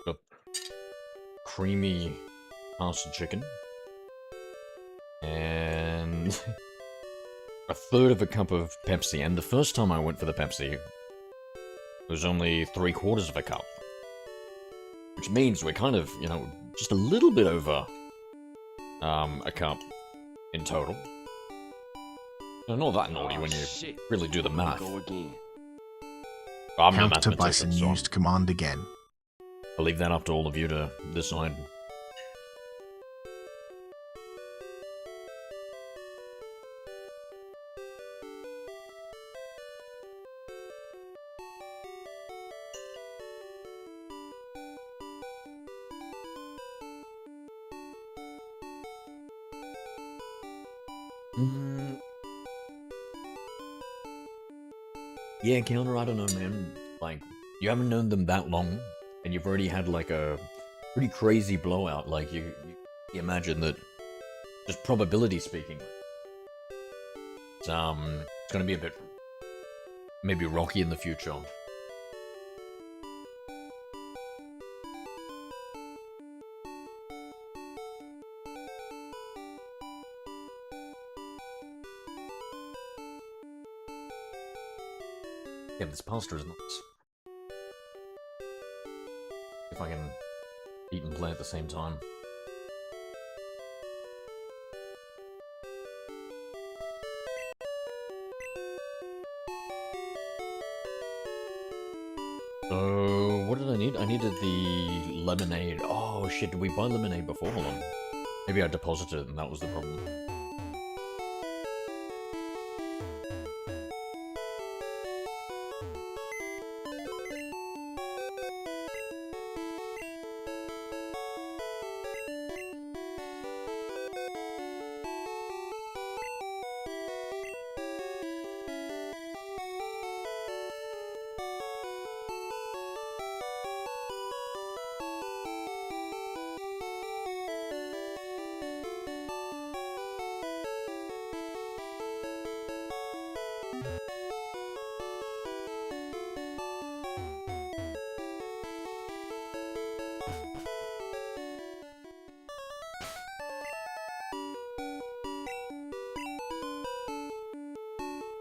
Got creamy pasta chicken. And a third of a cup of Pepsi. And the first time I went for the Pepsi, it was only 3/4 of a cup. Which means we're kind of, you know, just a little bit over a cup in total. Not that naughty when you really do the math. Go again. I'm no Counter Bison mathematician, so used command again. I'll leave that up to all of you to decide. Yeah, Counter, I don't know, man. Like, you haven't known them that long, and you've already had, like, a pretty crazy blowout. Like, you imagine that, just probability speaking, it's gonna be a bit, maybe rocky in the future. Yeah, this pasta is nice. If I can eat and play at the same time. So, what did I need? I needed the lemonade. Oh shit, did we buy lemonade before? Hold on. Maybe I deposited it and that was the problem.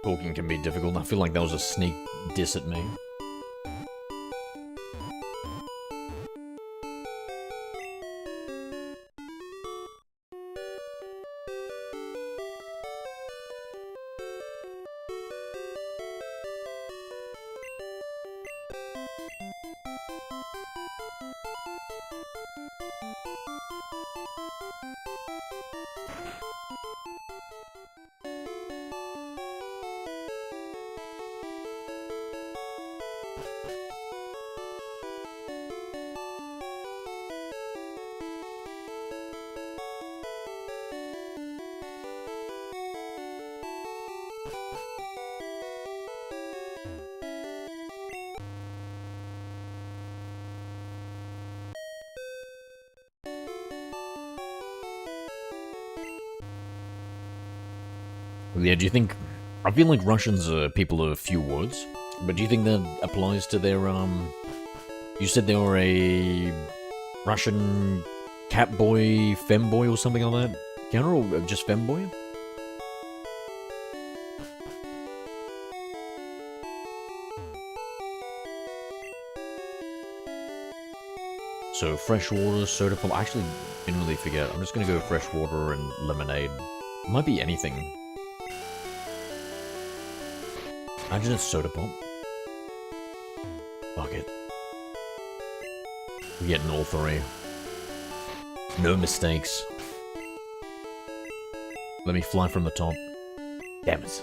Talking can be difficult. I feel like that was a sneak diss at me. Yeah, do you think... I feel like Russians are people of few words, but do you think that applies to their, You said they were a Russian catboy, femboy, or something like that? Counter, or just femboy? So, fresh water, soda pop... I actually didn't really forget. I'm just gonna go fresh water and lemonade. It might be anything. Imagine it's soda pop. Fuck it. We're getting all three. No mistakes. Let me fly from the top. Damn it.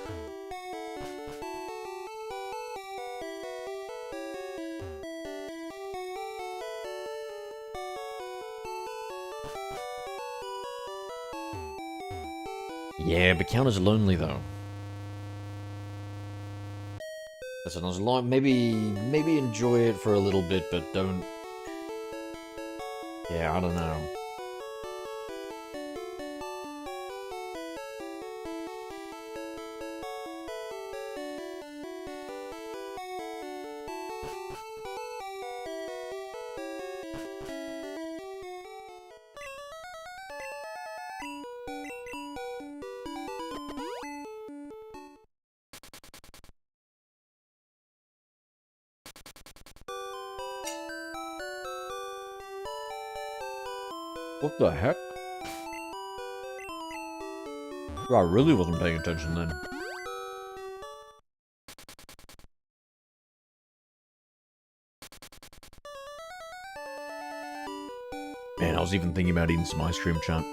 Yeah, but Counter's lonely though. Listen, I was like, maybe enjoy it for a little bit, but don't... Yeah, I don't know. What the heck? I really wasn't paying attention then. Man, I was even thinking about eating some ice cream, chat.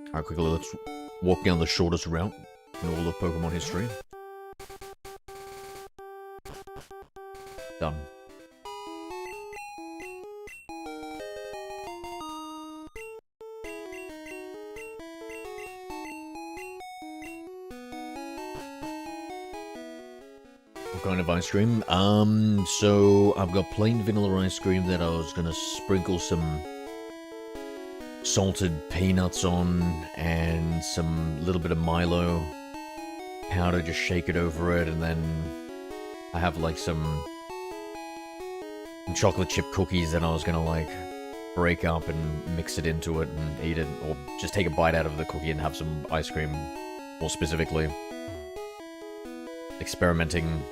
Alright, quickly, let's walk down the shortest route in all of Pokemon history. Done. What kind of ice cream? So I've got plain vanilla ice cream that I was gonna sprinkle some salted peanuts on and some little bit of Milo powder, just shake it over it, and then I have like some chocolate chip cookies that I was gonna like break up and mix it into it and eat it, or just take a bite out of the cookie and have some ice cream, more specifically. Experimenting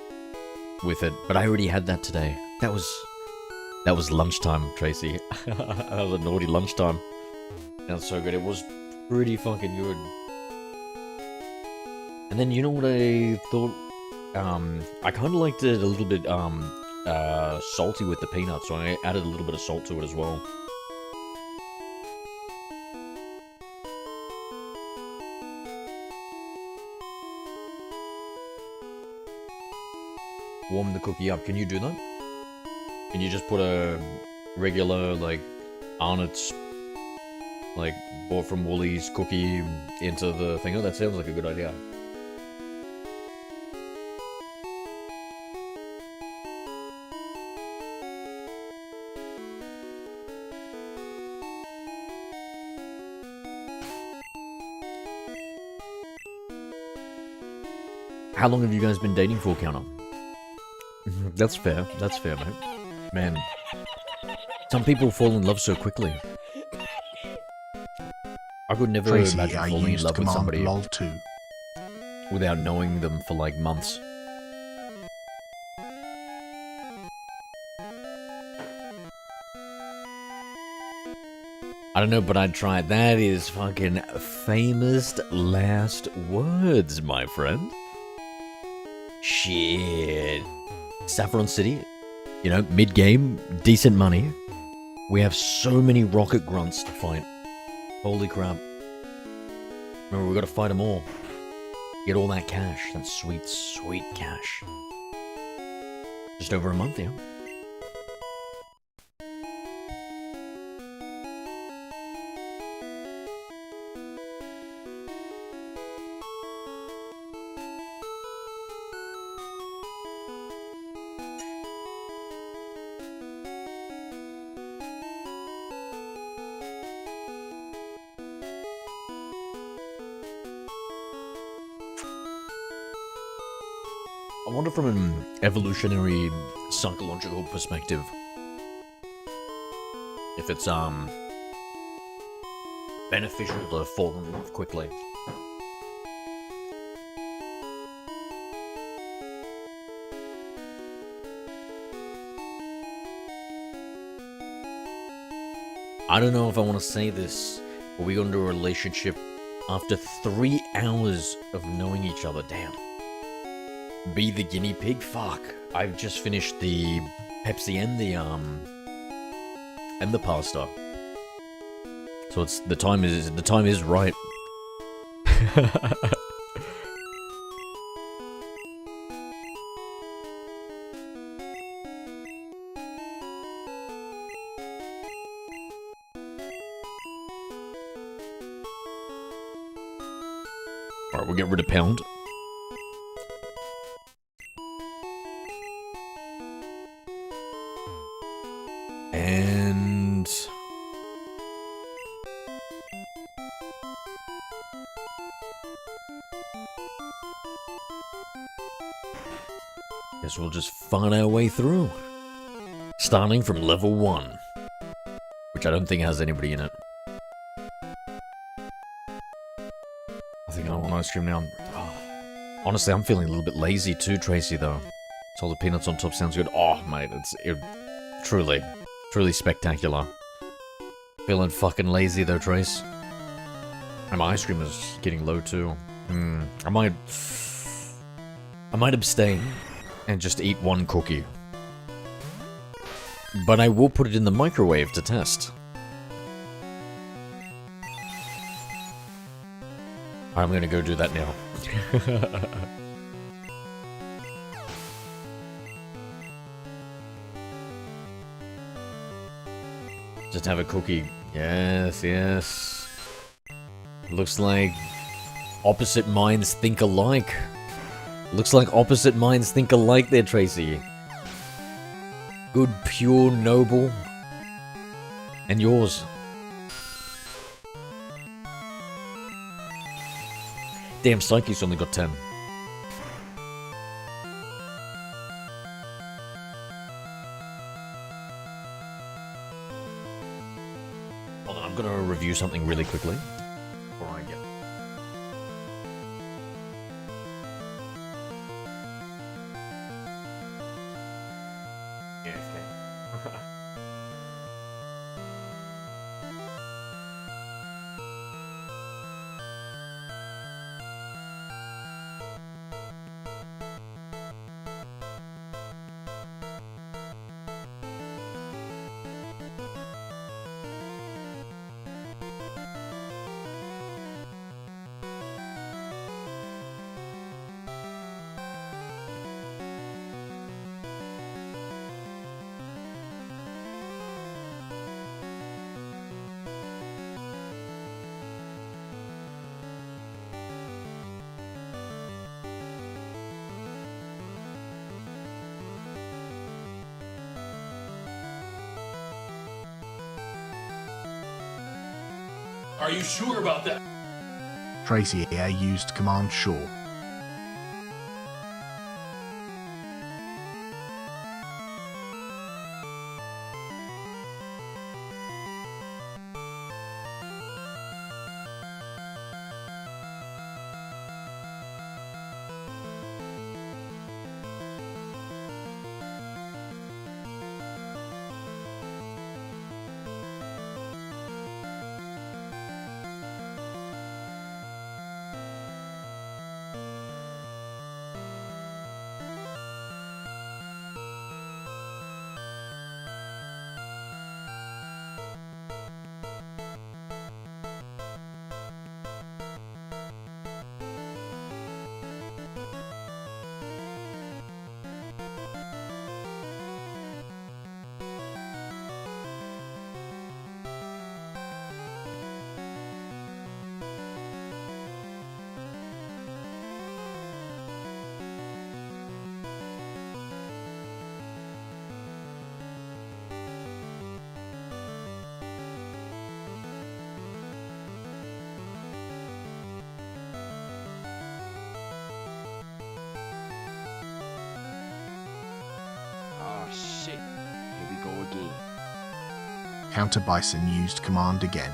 with it, but I already had that today. That was lunchtime, Tracy. That was a naughty lunchtime. That was so good. It was pretty fucking good. And then you know what I thought? I kind of liked it a little bit salty with the peanuts, so I added a little bit of salt to it as well. Warm the cookie up. Can you do that? Can you just put a regular, like, Arnott's, like, bought from Woolies cookie into the thing? Oh, that sounds like a good idea. How long have you guys been dating for, Counter? That's fair, mate. Man, some people fall in love so quickly. I could never Tracy, imagine I falling in used love with command somebody lol too. without knowing them for like months. I don't know, but I'd try it. That is fucking famous last words, my friend. Shit. Saffron City, you know, mid-game, decent money. We have so many rocket grunts to fight. Holy crap. Remember, we gotta fight them all. Get all that cash. That sweet, sweet cash. Just over a month, yeah. I wonder from an evolutionary, psychological perspective, if it's, beneficial to fall in love quickly. I don't know if I want to say this, but we got into a relationship after 3 hours of knowing each other. Damn. Be the guinea pig? Fuck. I've just finished the Pepsi and the pasta. So it's the time is right. Alright, we'll get rid of Pound. And guess we'll just find our way through. Starting from level 1, which I don't think has anybody in it. I think I want ice cream now. Oh. Honestly, I'm feeling a little bit lazy too, Tracy, though. Salted peanuts on top sounds good. Oh, mate, it's truly spectacular. Feeling fucking lazy though, Trace. And my ice cream is getting low too. I might abstain and just eat one cookie. But I will put it in the microwave to test. I'm gonna go do that now. Just have a cookie. Yes, yes. Looks like opposite minds think alike. Looks like opposite minds think alike there, Tracy. Good, pure, noble. And yours. Damn, Psyche's only got 10. Hold on, I'm gonna review something really quickly. Before I get... Yeah, okay. Are you sure about that? Tracy here used command sure. Oh shit. Here we go again. Counter Bison used command again.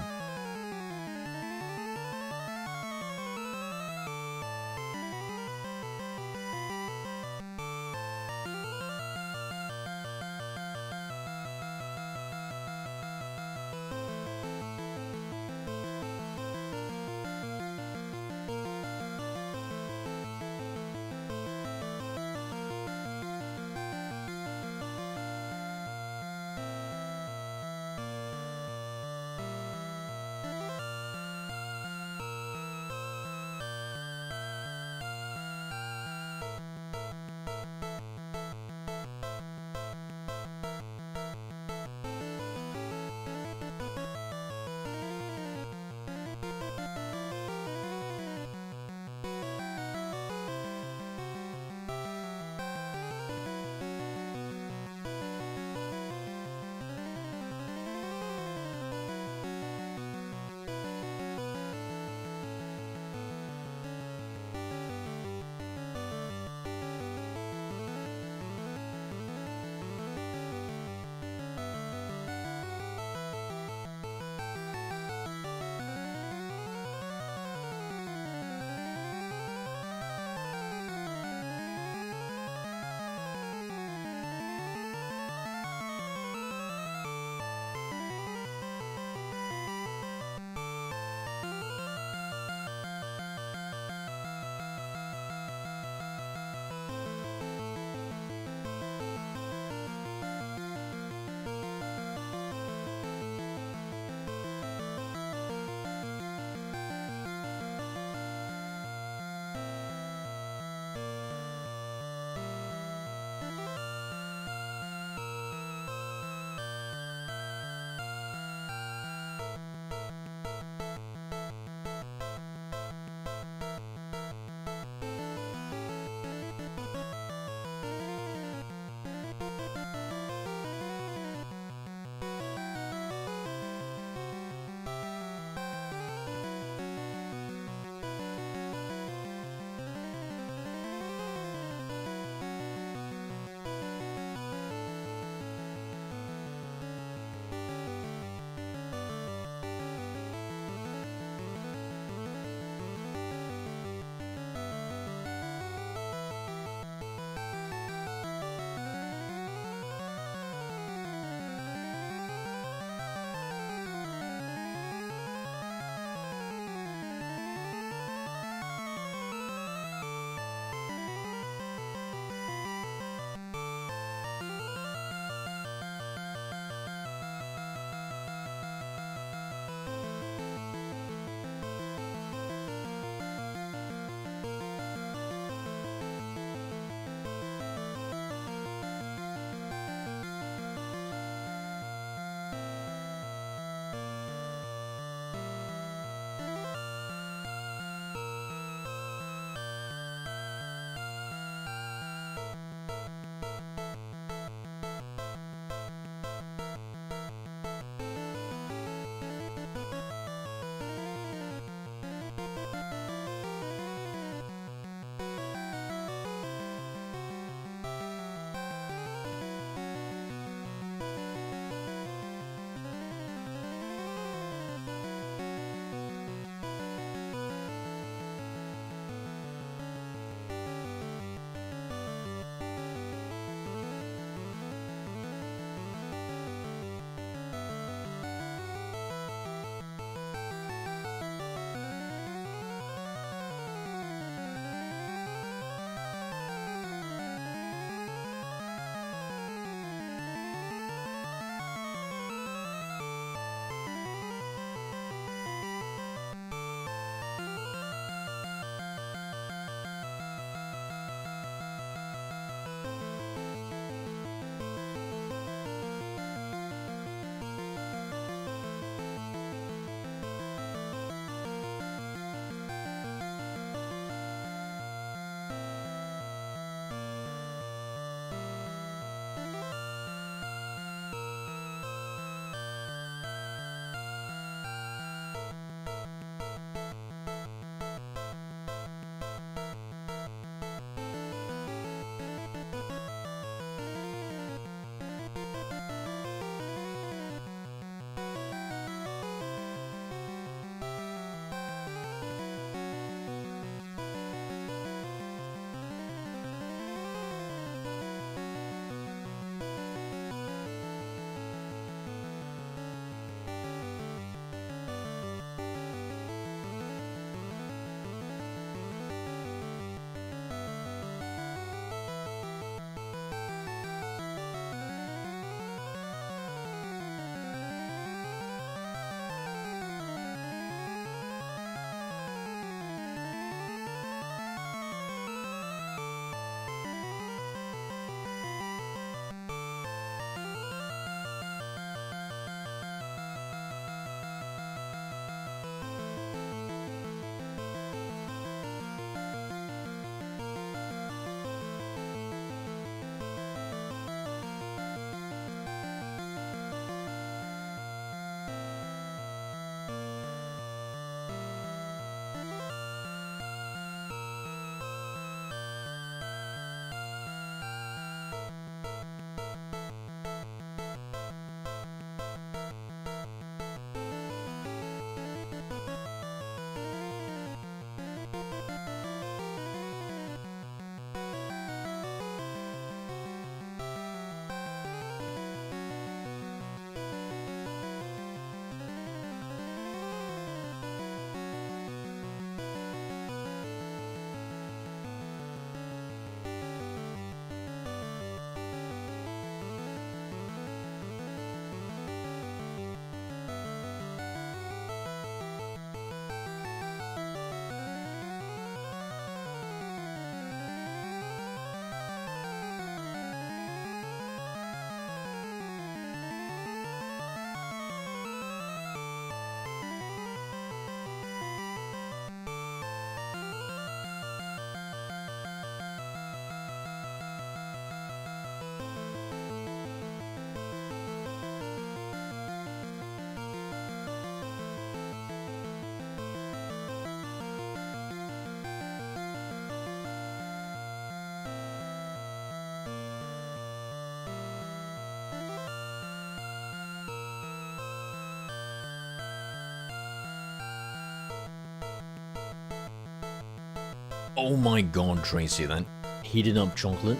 Oh my god, Tracy, that heated up chocolate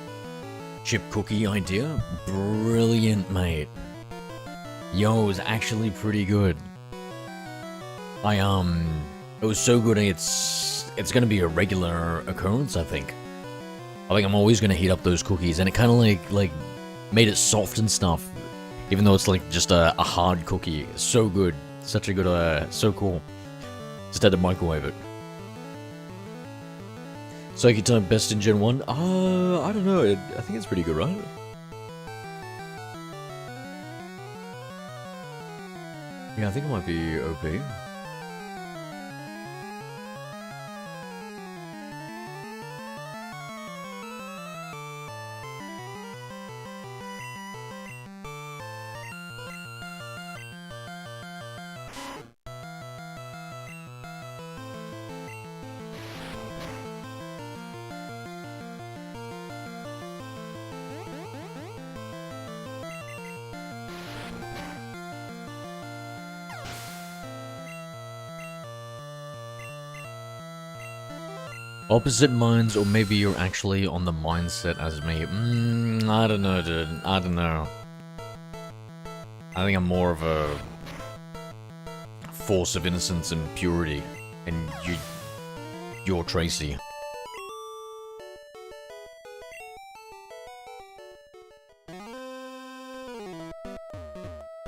chip cookie idea? Brilliant, mate. Yo, it was actually pretty good. It was so good, it's gonna be a regular occurrence, I think. I'm always gonna heat up those cookies, and it kind of like made it soft and stuff, even though it's like just a hard cookie. So good, such a good, so cool. Just had to microwave it. Psyche type best in Gen 1? I don't know, I think it's pretty good, right? Yeah, I think it might be OP. Opposite minds, or maybe you're actually on the mindset as me. I don't know, dude. I don't know. I think I'm more of a force of innocence and purity, and you're Tracy.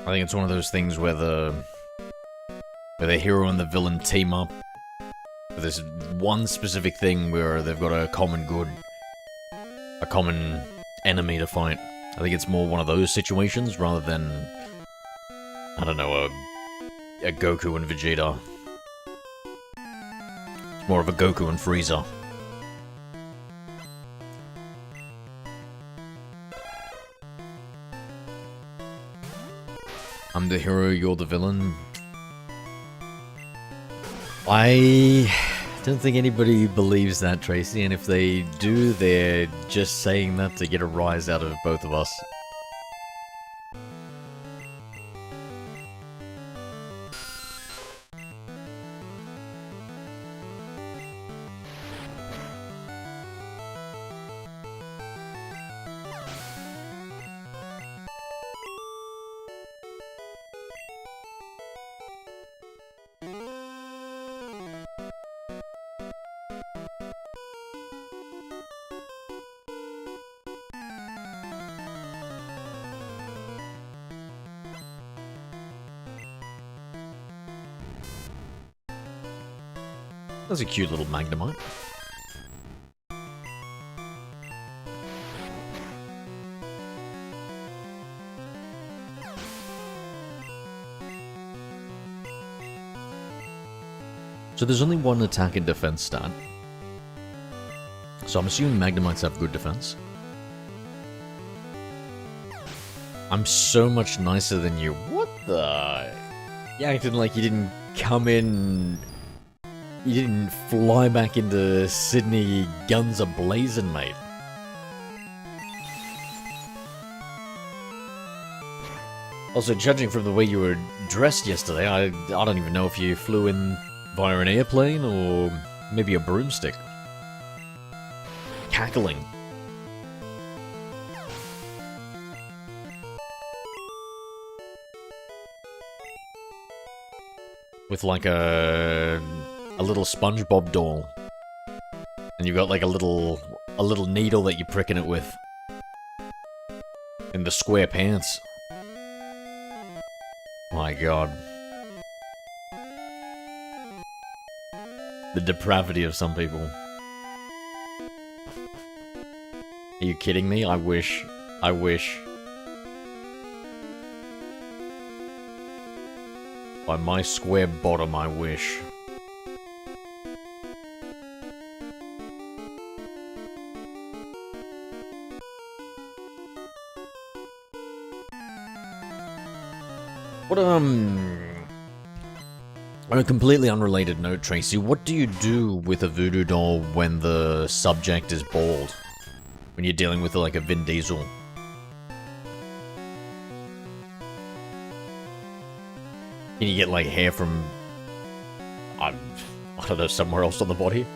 I think it's one of those things where the hero and the villain team up. There's one specific thing where they've got a common good, a common enemy to fight. I think it's more one of those situations rather than, I don't know, a Goku and Vegeta. It's more of a Goku and Frieza. I'm the hero, you're the villain. I don't think anybody believes that, Tracy, and if they do, they're just saying that to get a rise out of both of us. That's a cute little Magnemite. So there's only one attack and defense stat. So I'm assuming Magnemites have good defense. I'm so much nicer than you. What the? You acted like you didn't come in... You didn't fly back into Sydney guns a-blazing, mate. Also, judging from the way you were dressed yesterday, I don't even know if you flew in via an airplane or maybe a broomstick. Cackling. With like a little SpongeBob doll. And you've got like a little needle that you're pricking it with. In the square pants. My god. The depravity of some people. Are you kidding me? I wish. I wish. By my square bottom, I wish. What, on a completely unrelated note, Tracy, what do you do with a voodoo doll when the subject is bald? When you're dealing with, like, a Vin Diesel? Can you get, like, hair from... I don't know, somewhere else on the body?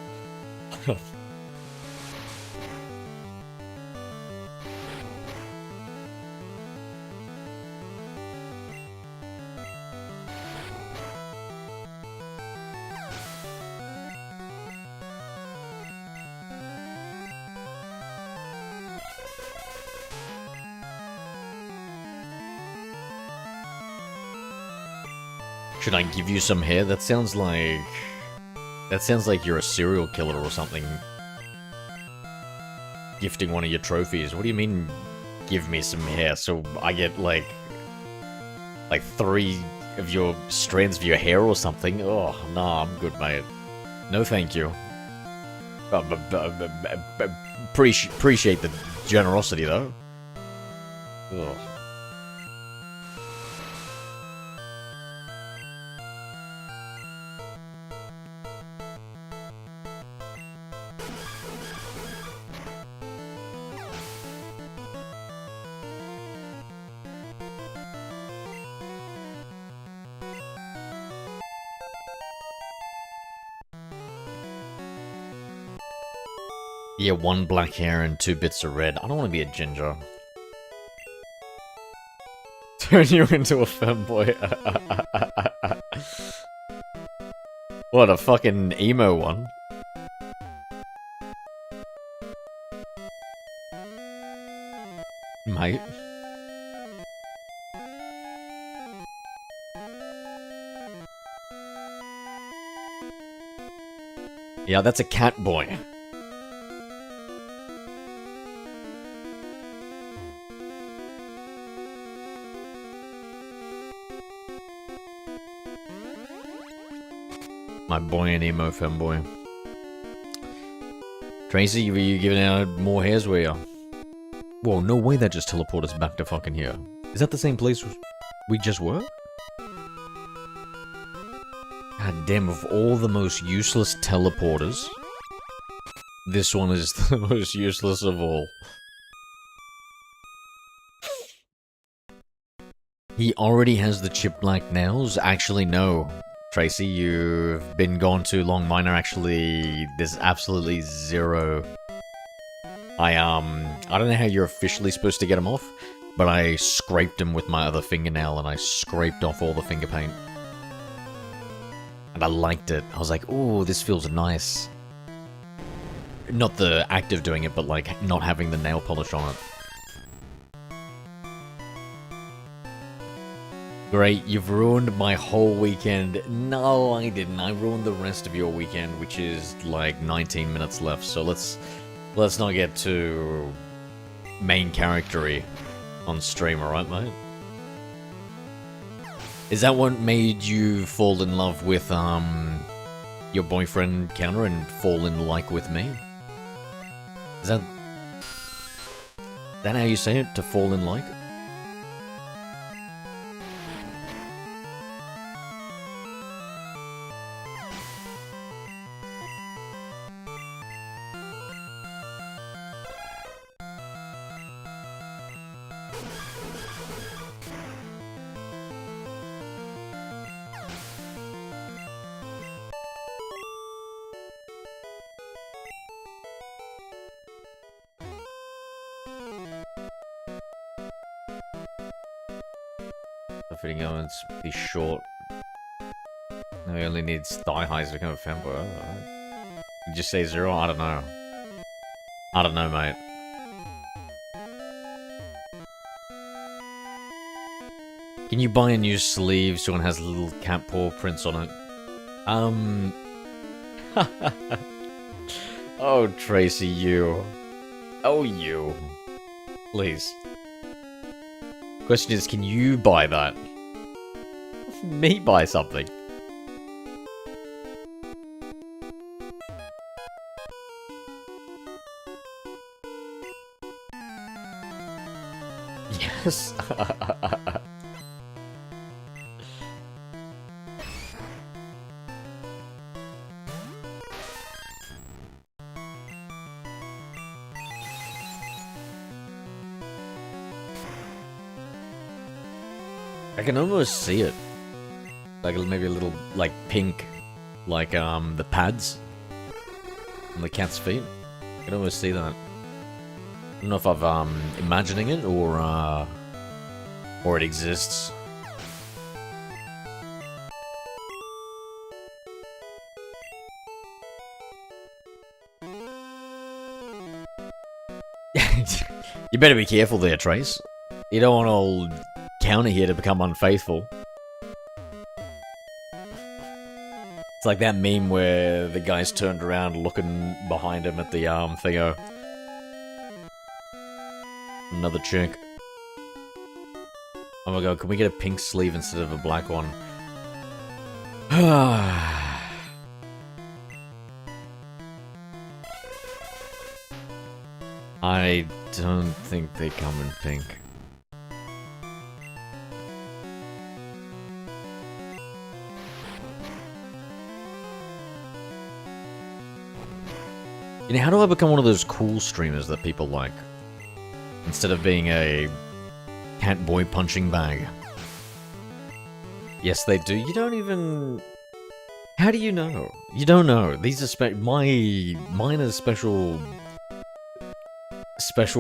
Should I give you some hair? That sounds like you're a serial killer or something. Gifting one of your trophies. What do you mean, give me some hair? So I get like 3 of your strands of your hair or something? Oh, nah, I'm good, mate. No, thank you. Appreciate the generosity, though. Ugh. Yeah, 1 black hair and 2 bits of red. I don't want to be a ginger. Turn you into a femboy. What, a fucking emo one? Mate. Yeah, that's a cat boy. My boy and emo femboy. Tracy, were you giving out more hairs, were you? Whoa, no way that just teleported us back to fucking here. Is that the same place we just were? God damn, of all the most useless teleporters, this one is the most useless of all. He already has the chip black nails? Actually, no. Tracy, you've been gone too long. Mine are actually... there's absolutely 0. I don't know how you're officially supposed to get them off, but I scraped them with my other fingernail and I scraped off all the finger paint. And I liked it. I was like, ooh, this feels nice. Not the act of doing it, but like not having the nail polish on it. Great, you've ruined my whole weekend. No, I didn't. I ruined the rest of your weekend, which is like 19 minutes left. So let's not get too main character-y on stream, alright, mate? Is that what made you fall in love with your boyfriend Counter and fall in like with me? Is that how you say it? To fall in like? Fitting elements be short. No, he only needs thigh highs to become a femboy. Right. You just say 0? I don't know. I don't know, mate. Can you buy a new sleeve so one has little cat paw prints on it? Oh, Tracy, you. Oh, you. Please. Question is, can you buy that? Me buy something? Yes. I can almost see it. Like maybe a little, like, pink, like, the pads on the cat's feet. I can almost see that. I don't know if I'm, imagining it, or it exists. You better be careful there, Trace. You don't want old Counter here to become unfaithful. It's like that meme where the guy's turned around looking behind him at the thingo. Another chick. Oh my god, can we get a pink sleeve instead of a black one? I don't think they come in pink. You know, how do I become one of those cool streamers that people like? Instead of being a cat boy punching bag. Yes, they do. You don't even... How do you know? You don't know. These are mine are special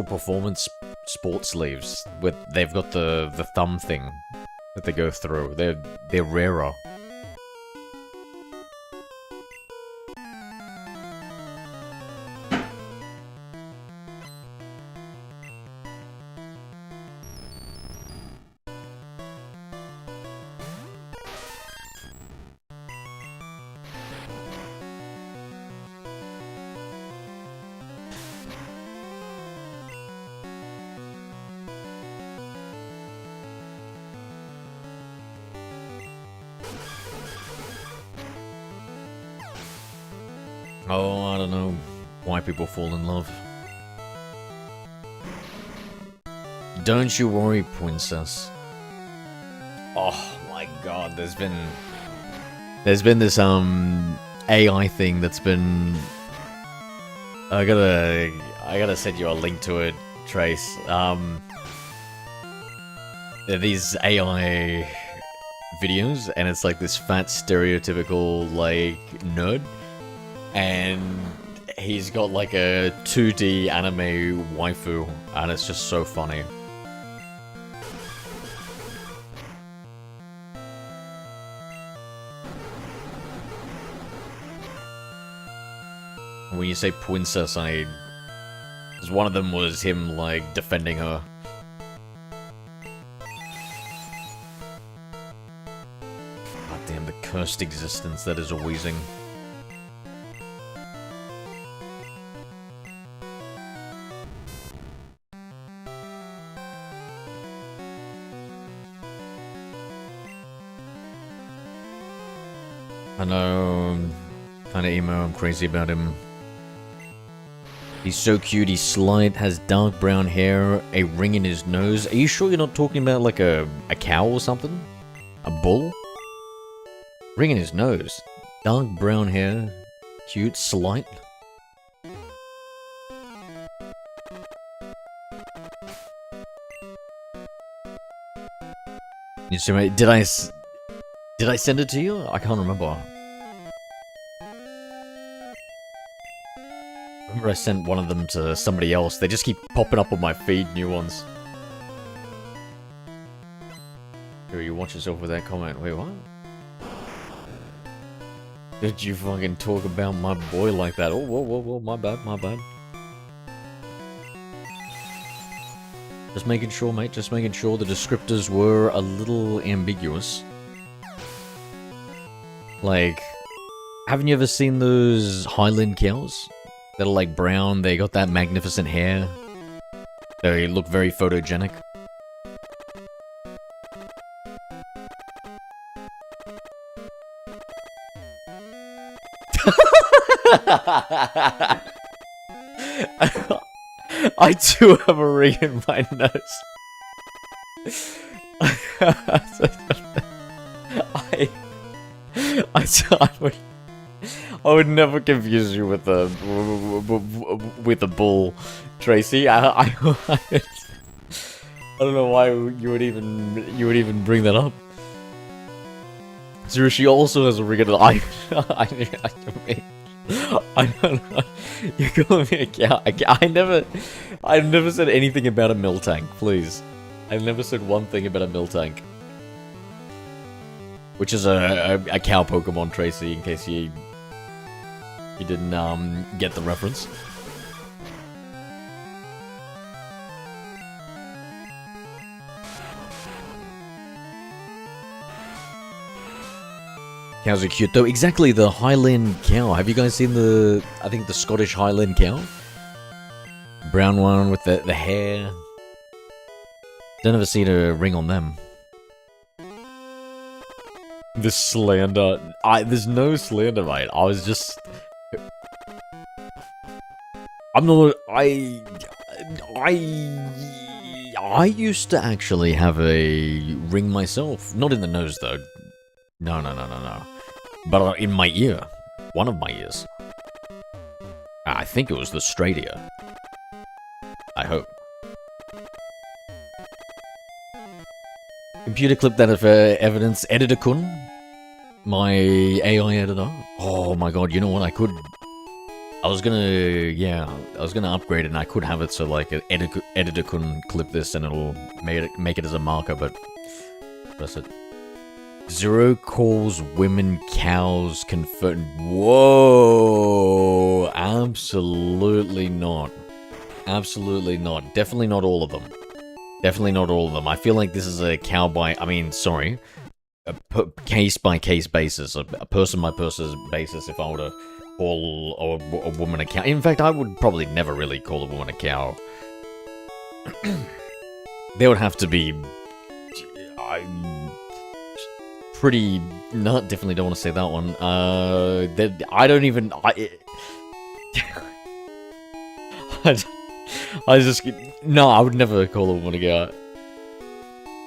performance sports sleeves. They've got the thumb thing that they go through. They're rarer. Oh, I don't know why people fall in love. Don't you worry, princess. Oh my god, there's been this AI thing that's been... I gotta send you a link to it, Trace. These AI videos, and it's like this fat stereotypical like nerd. And he's got like a 2D anime waifu, and it's just so funny. When you say princess, because one of them was him like defending her. God damn, the cursed existence that is a wheezing. I know, kinda emo, I'm crazy about him. He's so cute, he's slight, has dark brown hair, a ring in his nose. Are you sure you're not talking about like a cow or something? A bull? Ring in his nose. Dark brown hair, cute, slight. You see, mate, did I send it to you? I can't remember. I remember I sent one of them to somebody else. They just keep popping up on my feed, new ones. Here, you watch yourself with that comment. Wait, what? Did you fucking talk about my boy like that? Oh, whoa, whoa, whoa, my bad, my bad. Just making sure, mate, just making sure the descriptors were a little ambiguous. Like, haven't you ever seen those Highland cows? That are like brown, they got that magnificent hair. They look very photogenic. I do have a ring in my nose. I would never confuse you with a bull, Tracy. I don't know why you would even bring that up. She also has a ring in I don't know. You're calling me a cow. I never said anything about a Miltank, please. I never said one thing about a Miltank. Which is a cow Pokemon, Tracy, in case you didn't get the reference. Cows are cute though. Exactly, the Highland cow. Have you guys seen the, I think the Scottish Highland cow? Brown one with the hair. Don't ever see a ring on them. The slander. There's no slander, mate. I was just... I'm not... I used to actually have a ring myself. Not in the nose, though. No. But in my ear. One of my ears. I think it was the straight ear. I hope. Computer clip that of evidence. Editor Kun. My AI editor. Oh my god, you know what? I was gonna upgrade it and I could have it so like an editor couldn't clip this and it'll make it as a marker, but press it. Zero calls women cows confirmed. Whoa! Absolutely not. Absolutely not. Definitely not all of them. Definitely not all of them. I feel like this is a cow by... I mean, sorry. A case-by-case basis. A person-by-person basis if I were to call a woman a cow. In fact, I would probably never really call a woman a cow. There would have to be... pretty... No, definitely don't want to say that one. I don't even... I just... No, I would never call a woman a cow.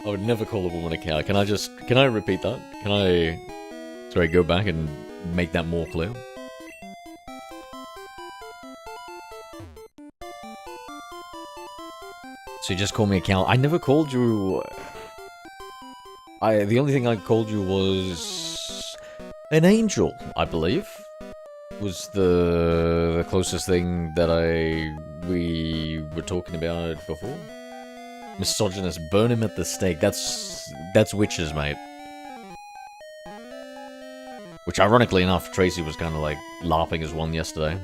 I would never call a woman a cow. Can I repeat that? Can I... Sorry, go back and make that more clear? So you just call me a cow. I never called you... The only thing I called you was... an angel, I believe. Was the closest thing that we were talking about before. Misogynist, burn him at the stake. That's witches, mate. Which, ironically enough, Tracy was kind of like laughing as one yesterday.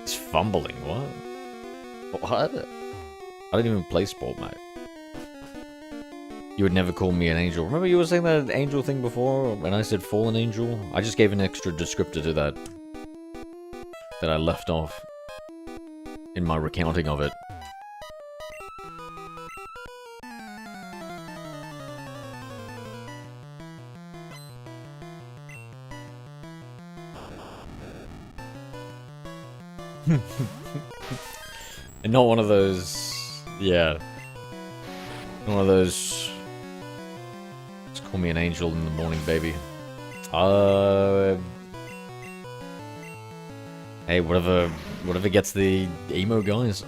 He's fumbling. What? What? I don't even play sport, mate. You would never call me an angel. Remember you were saying that angel thing before, and I said fallen angel? I just gave an extra descriptor to that. That I left off. In my recounting of it. And not one of those... Yeah. One of those... Just call me an angel in the morning, baby. Hey, whatever gets the emo guys.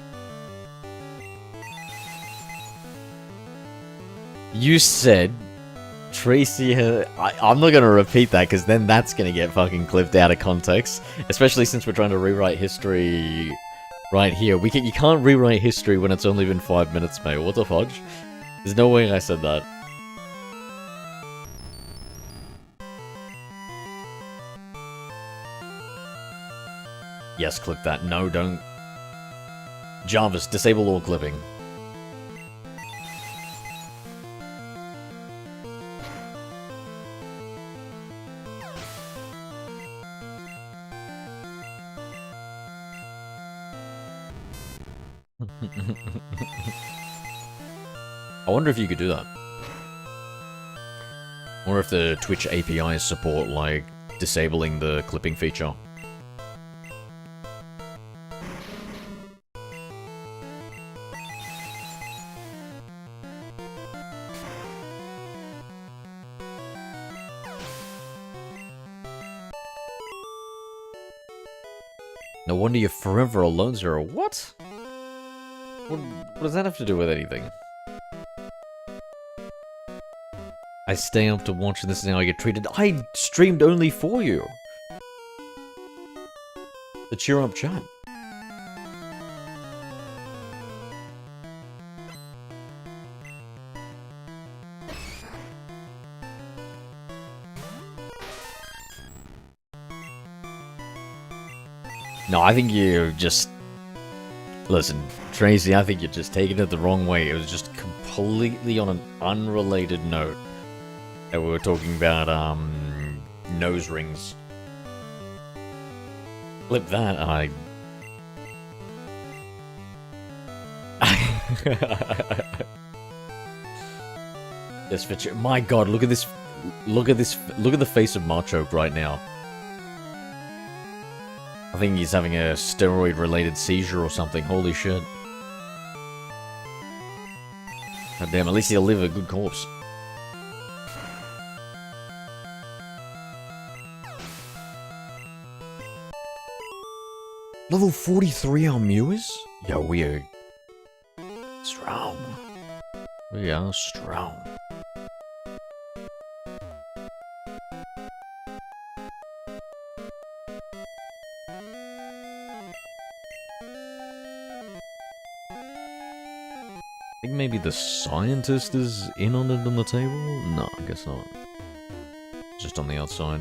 You said... Tracy... I'm not gonna repeat that, because then that's gonna get fucking clipped out of context. Especially since we're trying to rewrite history... right here. You can't rewrite history when it's only been 5 minutes, mate. What the fudge? There's no way I said that. Yes, clip that. No, don't. Jarvis, disable all clipping. I wonder if you could do that. Or if the Twitch APIs support, like, disabling the clipping feature. No wonder you're forever alone, Zero. What? What does that have to do with anything? I stay up to watch this and how I get treated. I streamed only for you. The cheer up chat. No, I think you're just... Listen, Tracy, I think you're just taking it the wrong way. It was just completely on an unrelated note, we were talking about nose rings. Flip that, I. This picture. My God, look at this. Look at this. Look at the face of Machoke right now. I think he's having a steroid-related seizure or something. Holy shit. God damn, at least he'll live a good corpse. Level 43 our Mew is? Yo, we are strong. We are strong. I think maybe the scientist is in on it on the table? No, I guess not. Just on the outside.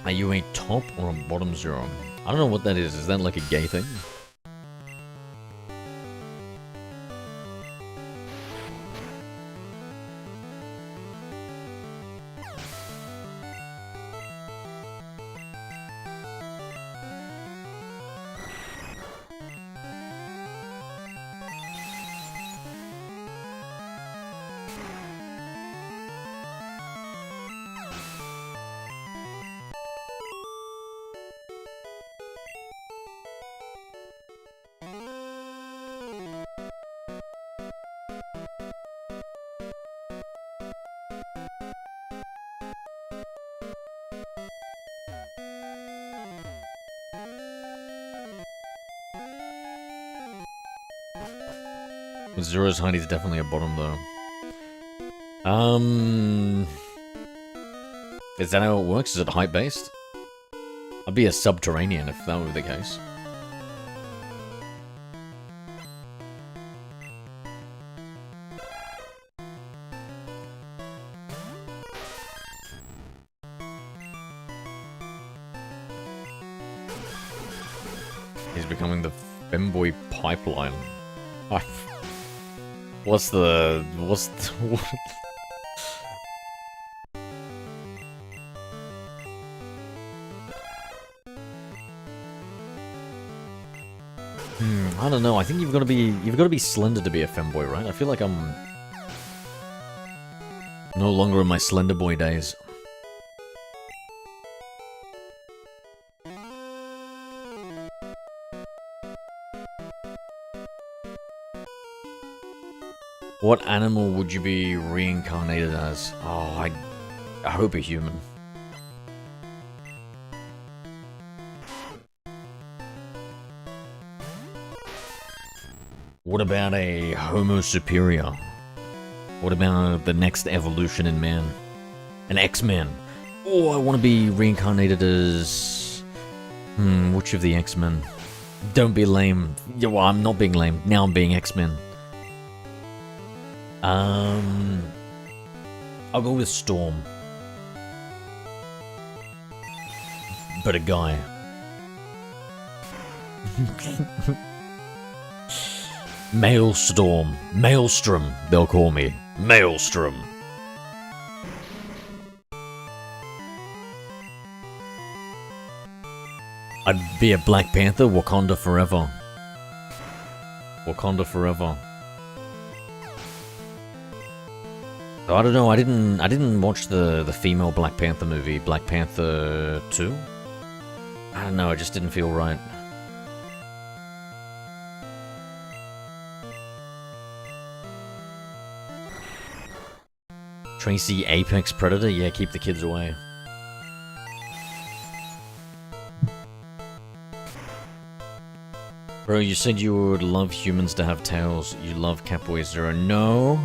Are you a top or a bottom zero? I don't know what that is. Is that like a gay thing? Zero's height is definitely a bottom, though. Is that how it works? Is it height-based? I'd be a subterranean if that were the case. He's becoming the femboy pipeline. What's the what? I don't know. I think you've got to be slender to be a femboy, right? I feel like I'm no longer in my slender boy days. What animal would you be reincarnated as? Oh, I hope a human. What about a Homo superior? What about the next evolution in man? An X-Men. Oh, I want to be reincarnated as... which of the X-Men? Don't be lame. Yeah, well, I'm not being lame. Now I'm being X-Men. I'll go with Storm. But a guy. Maelstrom. Maelstrom, they'll call me. Maelstrom. I'd be a Black Panther, Wakanda forever. Wakanda forever. I don't know, I didn't watch the female Black Panther movie, Black Panther 2? I don't know, it just didn't feel right. Tracy Apex Predator? Yeah, keep the kids away. Bro, you said you would love humans to have tails. You love Catboy Zero. No.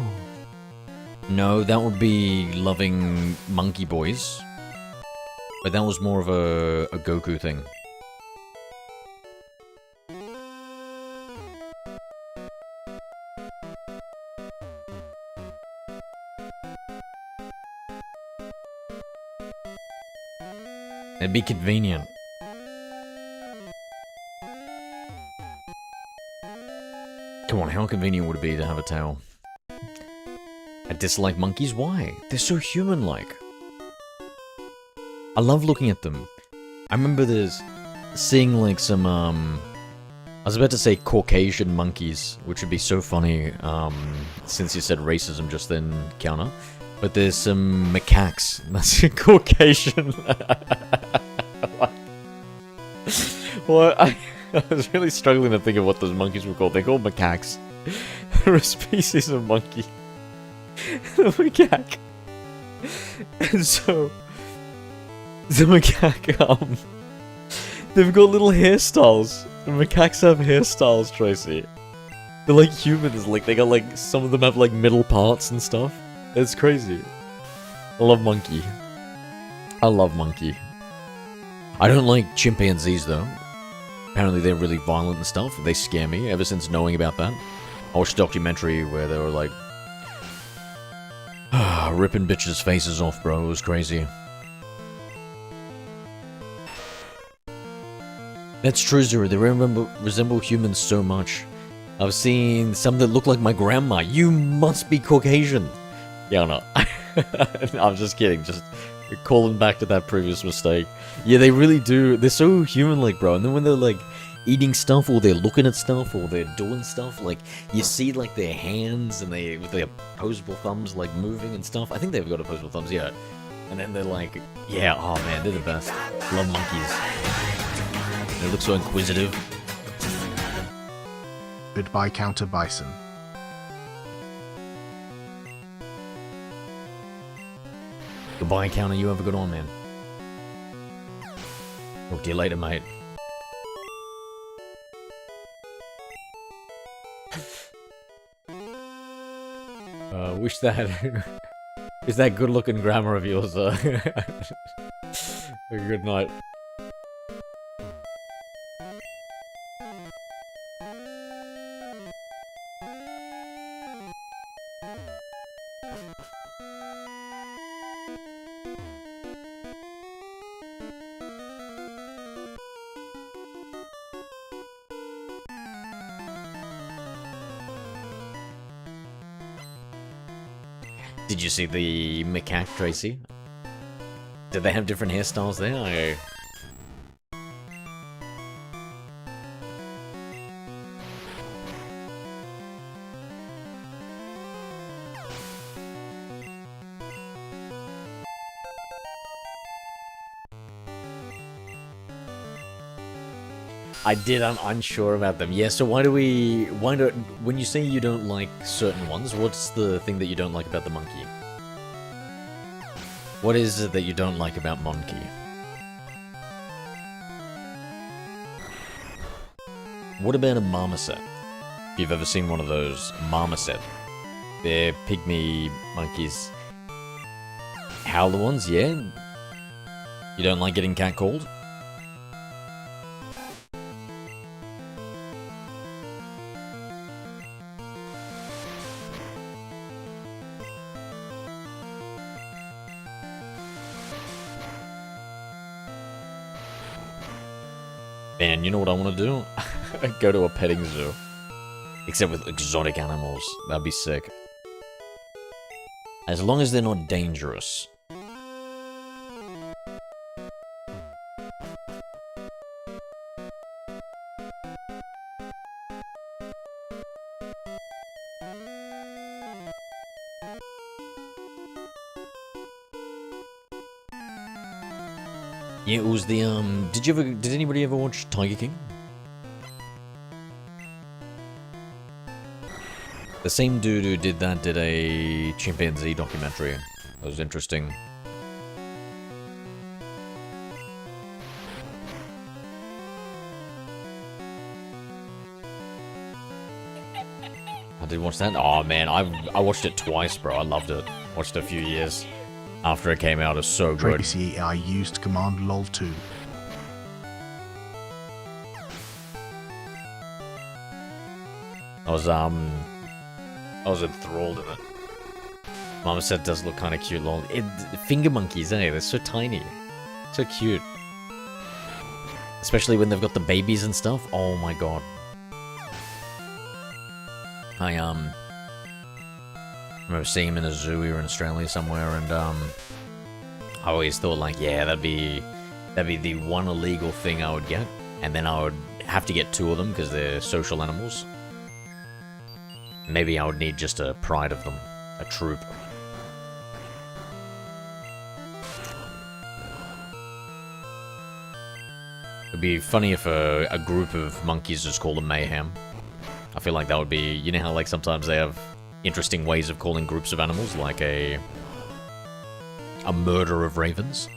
No, that would be loving monkey boys. But that was more of a Goku thing. It'd be convenient. Come on, how convenient would it be to have a tail? I dislike monkeys? Why? They're so human-like. I love looking at them. I remember seeing like some, I was about to say Caucasian monkeys, which would be so funny, since you said racism just then, counter. But there's some macaques. That's a Caucasian. Well, I was really struggling to think of what those monkeys were called. They're called macaques. They're a species of monkey. The macaque. And so, the macaque, they've got little hairstyles. The macaques have hairstyles, Tracy. They're like humans, like, they got like, some of them have like middle parts and stuff. It's crazy. I love monkey. I love monkey. I don't like chimpanzees though. Apparently they're really violent and stuff. They scare me ever since knowing about that. I watched a documentary where they were like ripping bitches' faces off, bro. It was crazy. That's true, Zero. They resemble humans so much. I've seen some that look like my grandma. You must be Caucasian. Yeah, no. I'm just kidding. Just calling back to that previous mistake. Yeah, they really do. They're so human-like, bro. And then when they're, like, eating stuff, or they're looking at stuff, or they're doing stuff, like, you see, like, their hands, and they, with their opposable thumbs, like, moving and stuff. I think they've got opposable thumbs, yeah. And then they're like, yeah, oh, man, they're the best. Love monkeys. They look so inquisitive. Bid by Counter Bison. Goodbye, Counter. You have a good one, man. Talk to you later, mate. Wish that... Is that good-looking grammar of yours, a good night. Did you see the macaque, Tracy? Did they have different hairstyles there? I'm unsure about them. Yeah, so when you say you don't like certain ones, what's the thing that you don't like about the monkey? What is it that you don't like about monkey? What about a marmoset? If you've ever seen one of those, marmoset. They're pygmy monkeys. Howler ones, yeah? You don't like getting catcalled? Man, you know what I want to do? Go to a petting zoo. Except with exotic animals. That'd be sick. As long as they're not dangerous. Yeah, it was the, did anybody ever watch Tiger King? The same dude who did that did a chimpanzee documentary. That was interesting. did watch that. Oh man, I watched it twice, bro. I loved it. Watched it a few years after it came out. It's so good. Tracy, I used Command LOL too. I was enthralled in it. Mama said it does look kind of cute. Lol. Finger monkeys, eh? They're so tiny, so cute. Especially when they've got the babies and stuff. Oh my god. I remember seeing him in a zoo. We were in Australia somewhere, and I always thought like, yeah, that'd be the one illegal thing I would get, and then I would have to get 2 of them because they're social animals. Maybe I would need just a pride of them, a troop. It'd be funny if a group of monkeys just called a mayhem. I feel like that would be, you know how like sometimes they have interesting ways of calling groups of animals, like a murder of ravens.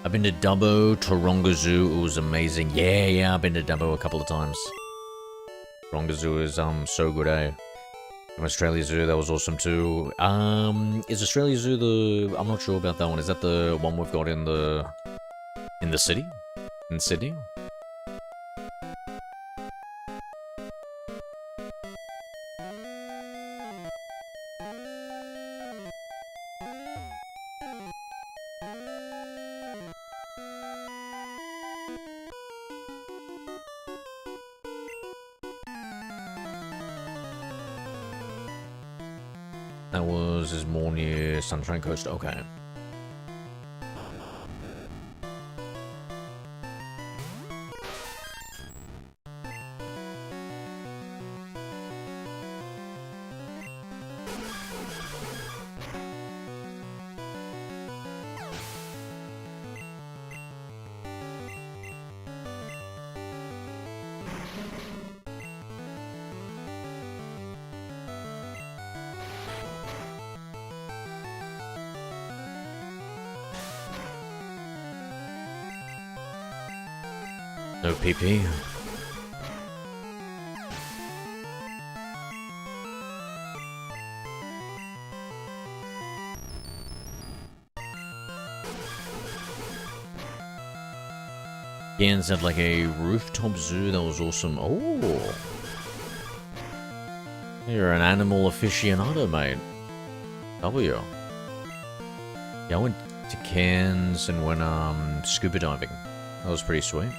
I've been to Dubbo, Taronga Zoo, it was amazing. Yeah, I've been to Dubbo a couple of times. Taronga Zoo is so good, eh? From Australia Zoo, that was awesome too. Is Australia Zoo the... I'm not sure about that one. Is that the one we've got in the city? In Sydney? That is more near Sunshine Coast. Okay. No PP. Gans had like a rooftop zoo that was awesome. Oh, you're an animal aficionado, mate. W. Yeah, I went to Cairns and went scuba diving. That was pretty sweet.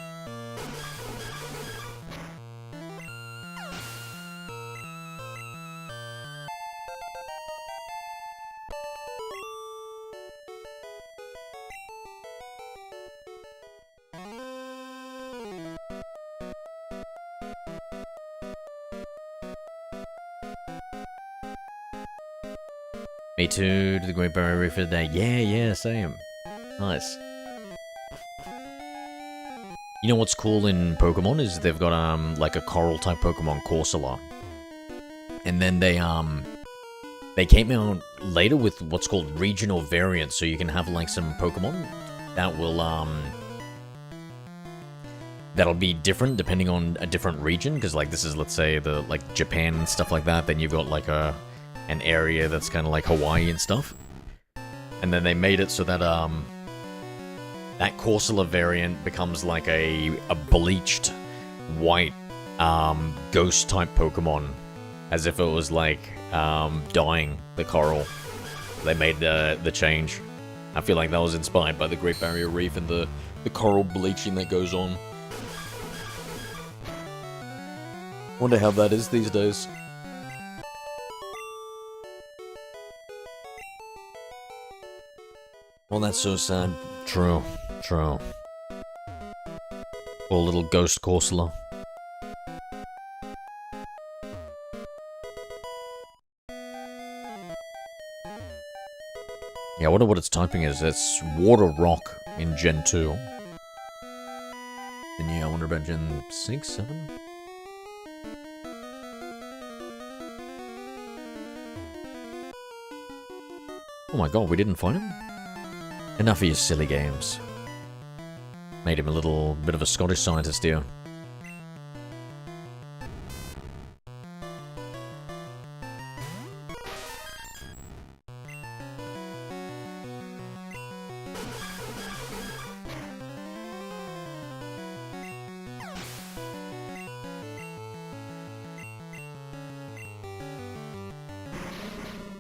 Me too, to the Great Barrier Reef for the day. Yeah, same. Nice. You know what's cool in Pokemon is they've got like a coral type Pokemon, Corsola. And then they came out later with what's called regional variants, so you can have like some Pokemon that will that'll be different depending on a different region, because like this is, let's say, the like Japan and stuff like that, then you've got like an area that's kind of like Hawaii and stuff. And then they made it so that that Corsola variant becomes like a bleached white ghost type Pokemon, as if it was like dying, the coral. They made the change. I feel like that was inspired by the Great Barrier Reef and the coral bleaching that goes on. Wonder how that is these days. Well, that's so sad. True. Poor little ghost Corsola. Yeah, I wonder what its typing is. It's Water Rock in Gen 2. And yeah, I wonder about Gen 6, 7? Oh my god, we didn't find him? Enough of your silly games. Made him a little bit of a Scottish scientist here.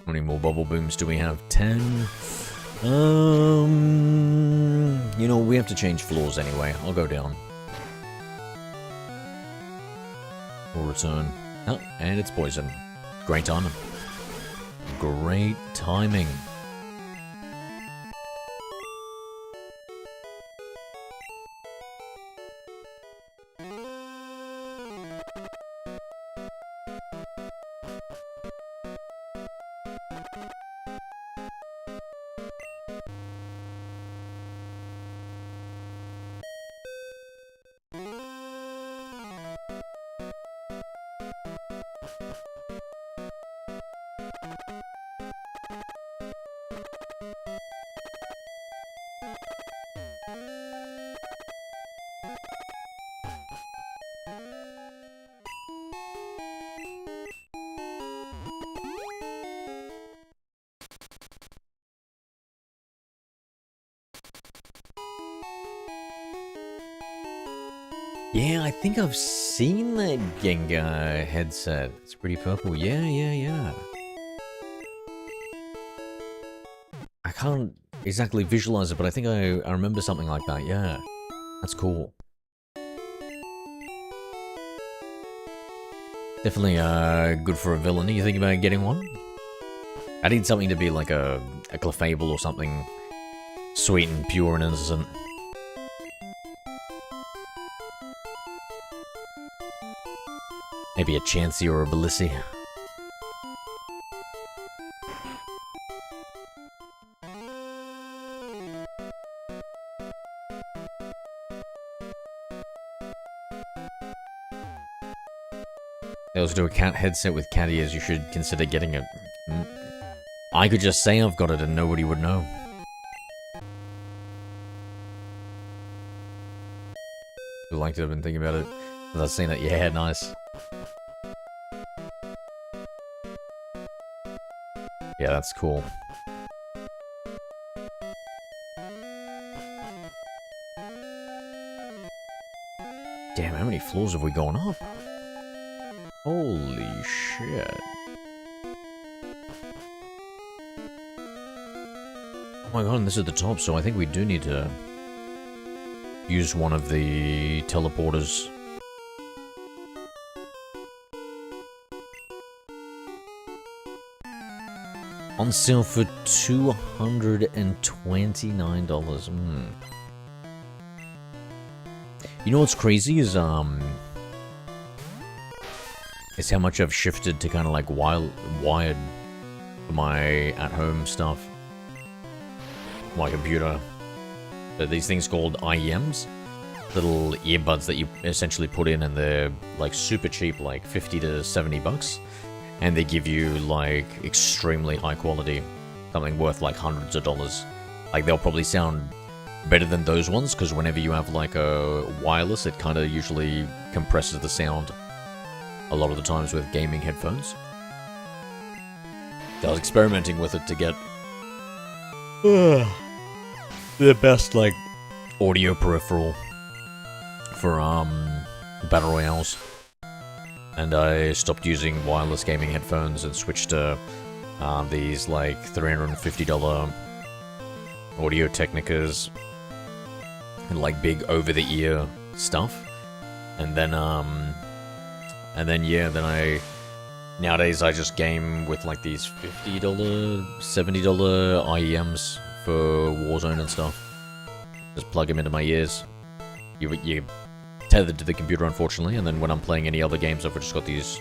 How many more bubble booms do we have? 10? You know, we have to change floors anyway. I'll go down. We'll return. Oh, and it's poison. Great timing. Great timing. Yeah, I think I've seen that Gengar headset. It's pretty purple. Yeah. I can't exactly visualize it, but I think I remember something like that. Yeah, that's cool. Definitely good for a villain. Are you thinking about getting one? I need something to be like a Clefable or something sweet and pure and innocent. Maybe a Chansey or a Balissi. They also do a cat headset with cat ears. You should consider getting it. I could just say I've got it and nobody would know. I'd like to have been thinking about it. As I've seen it, yeah, nice. Yeah, that's cool. Damn, how many floors have we gone up? Holy shit. Oh my god, and this is the top, so I think we do need to use one of the teleporters. On sale for $229. You know what's crazy is how much I've shifted to kind of like wired for my at-home stuff. My computer. These things called IEMs, little earbuds that you essentially put in, and they're like super cheap, like 50 to 70 bucks. And they give you, like, extremely high quality. Something worth, like, hundreds of dollars. Like, they'll probably sound better than those ones, because whenever you have, like, a wireless, it kind of usually compresses the sound. A lot of the times with gaming headphones. I was experimenting with it to get the best, like, audio peripheral for, Battle Royales. And I stopped using wireless gaming headphones and switched to these like $350 Audio Technicas and like big over-the-ear stuff. And then nowadays I just game with like these $50, $70 IEMs for Warzone and stuff. Just plug them into my ears. You tethered to the computer, unfortunately, and then when I'm playing any other games, I've just got these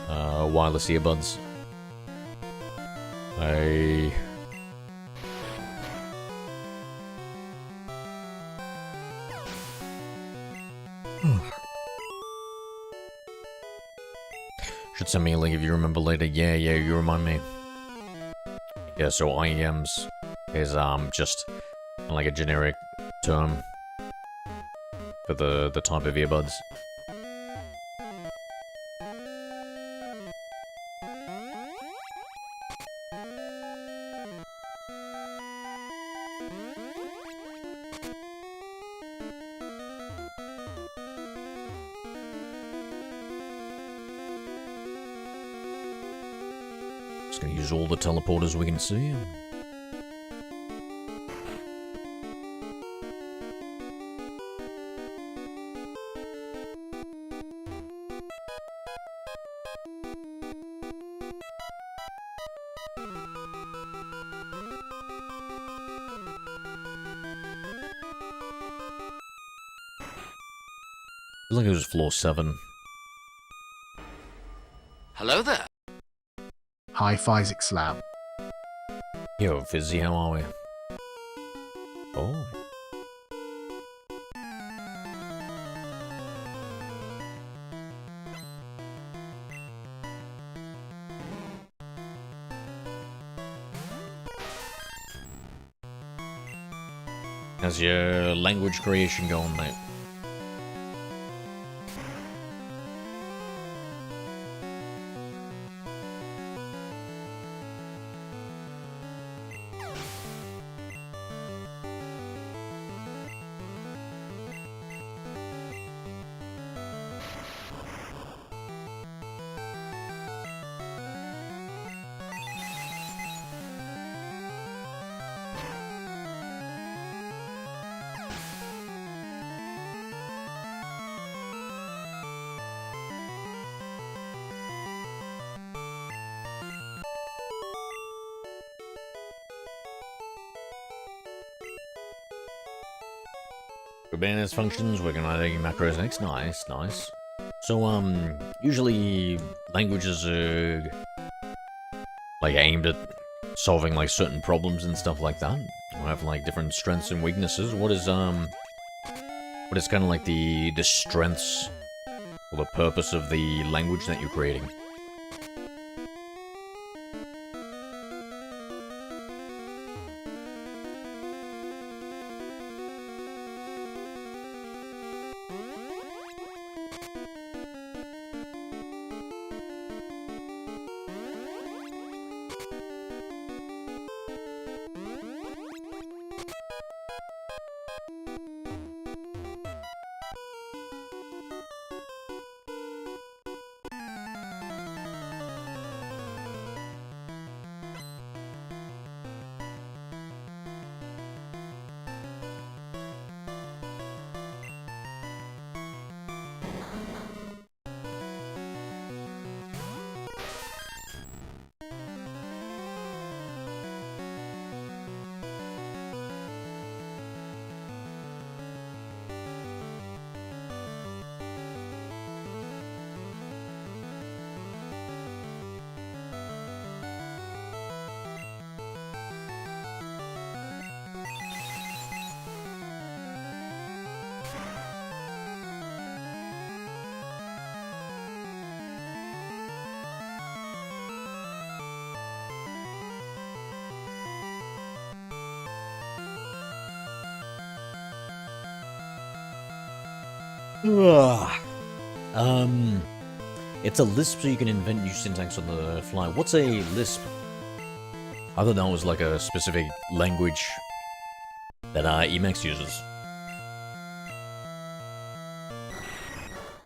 wireless earbuds. Should send me a link if you remember later. Yeah, you remind me. Yeah, so IEMs. is just like a generic term for the type of earbuds. Just gonna use all the teleporters we can see. Feels like it was floor 7. Hello there. Hi, Physics Slab. Yo, Fizzy, how are we? Oh. How's your language creation going, mate? Kubernetes functions, working on adding macros next. Nice, nice. So, usually languages are like aimed at solving like certain problems and stuff like that. Or have like different strengths and weaknesses. What is kind of like the strengths or the purpose of the language that you're creating? It's a Lisp, so you can invent new syntax on the fly. What's a Lisp? I thought that was like a specific language that Emacs uses.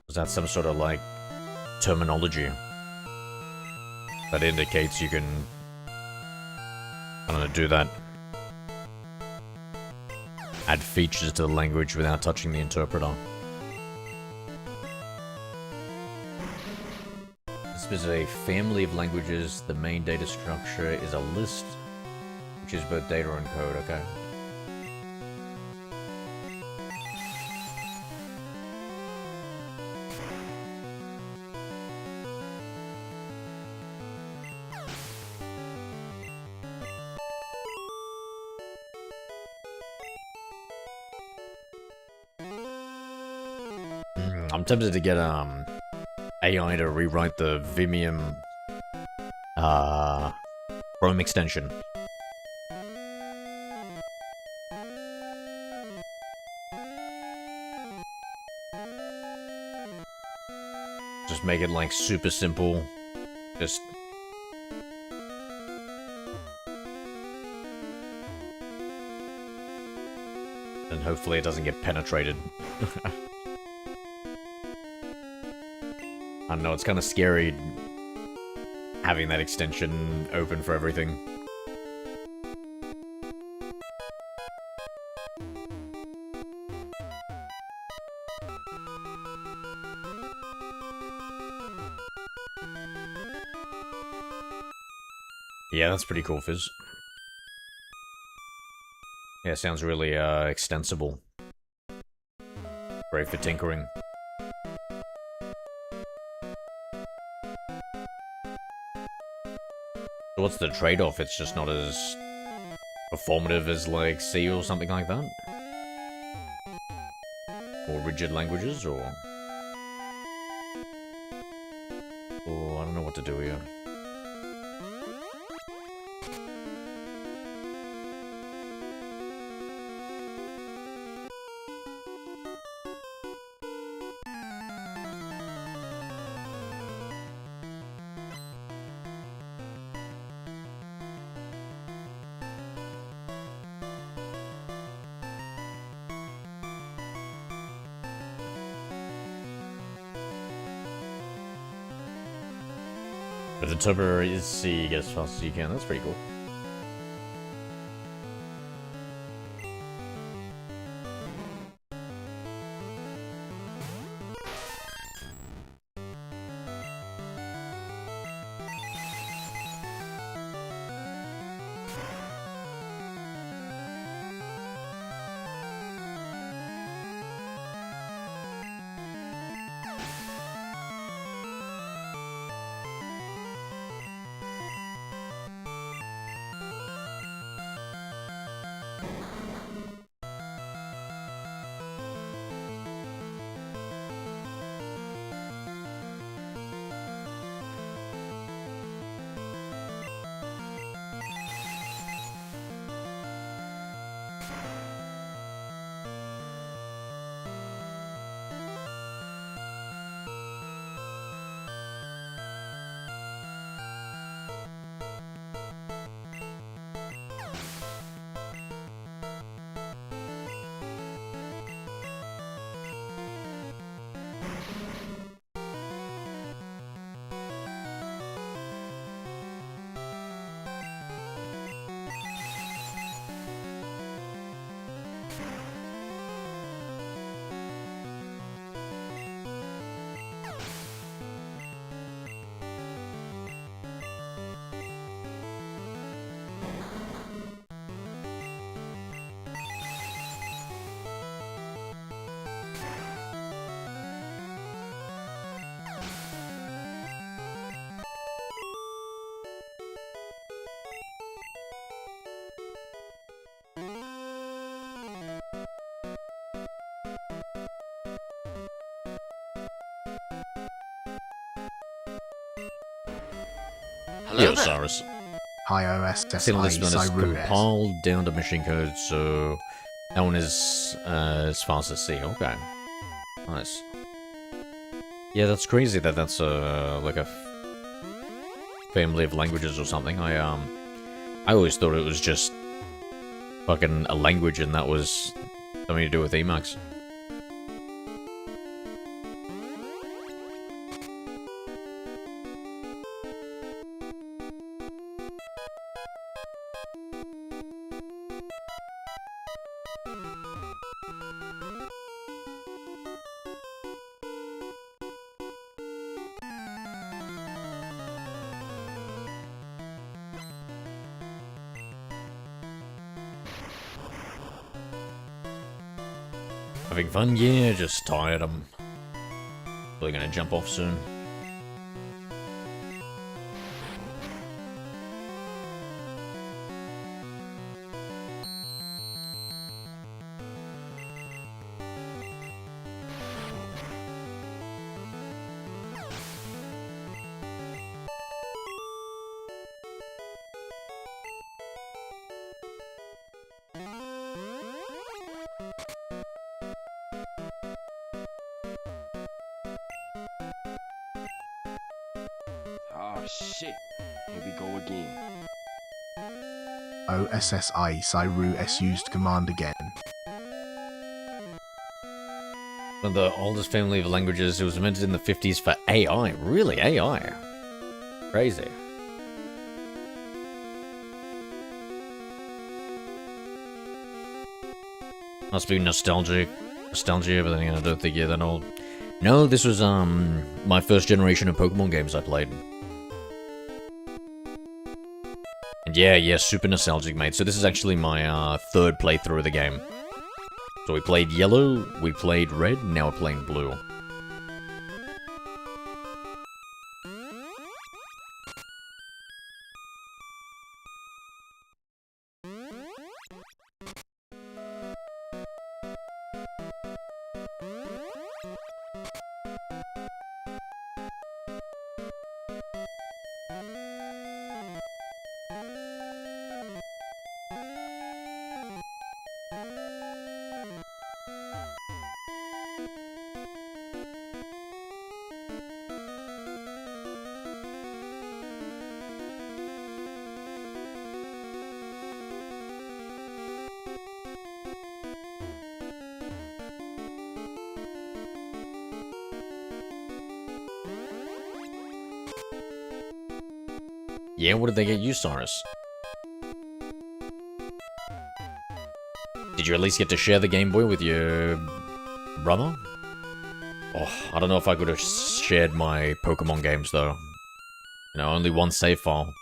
Is that some sort of like terminology that indicates you can, I don't know, do that? Add features to the language without touching the interpreter. This is a family of languages. The main data structure is a list, which is both data and code, okay. I'm tempted to get AI to rewrite the Vimium Chrome extension. Just make it like super simple. Just... and hopefully it doesn't get penetrated. I don't know, it's kind of scary having that extension open for everything. Yeah, that's pretty cool, Fizz. Yeah, sounds really extensible. Great for tinkering. So what's the trade-off? It's just not as performative as, like, C or something like that? Or rigid languages, or... oh, I don't know what to do here. But the turbo is C, get as fast as you can. That's pretty cool. Hello Yeah, there. Cyrus. Hi OSSI Sinnoh this one is Cyrus. compiled down to machine code, so that one is as fast as C. Okay, nice. Yeah, that's crazy that that's like a family of languages or something. I always thought it was just fucking a language, and that was something to do with Emacs. Having fun? Yeah, just tired. I'm probably gonna jump off soon. Oh shit. Here we go again. OSSI Cyru S used command again. One of the oldest family of languages. It was invented in the 50s for AI. Really? AI? Crazy. Must be nostalgia, but then I don't think you're that old. No, this was my first generation of Pokemon games I played. And yeah, super nostalgic, mate. So this is actually my third playthrough of the game. So we played yellow, we played red, and now we're playing blue. Yeah, what did they get you, Cyrus? Did you at least get to share the Game Boy with your brother? Oh, I don't know if I could have shared my Pokemon games, though. You know, only one save file.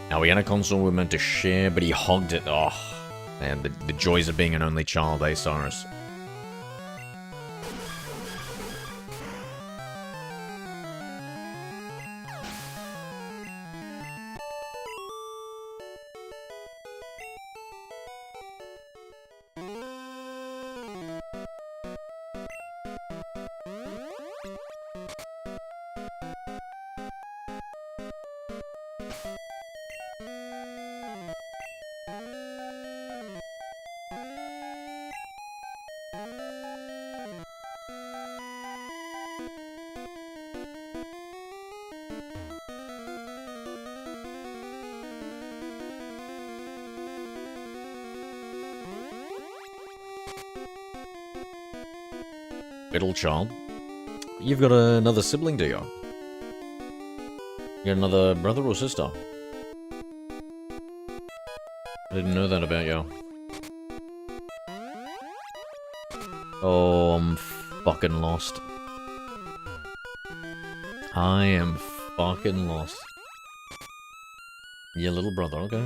Now, we had a console we were meant to share, but he hogged it. Oh, man, the joys of being an only child, eh, Cyrus? Middle child. You've got another sibling, do you? You got another brother or sister? I didn't know that about you. Oh, I'm fucking lost. I am fucking lost. Your little brother, okay.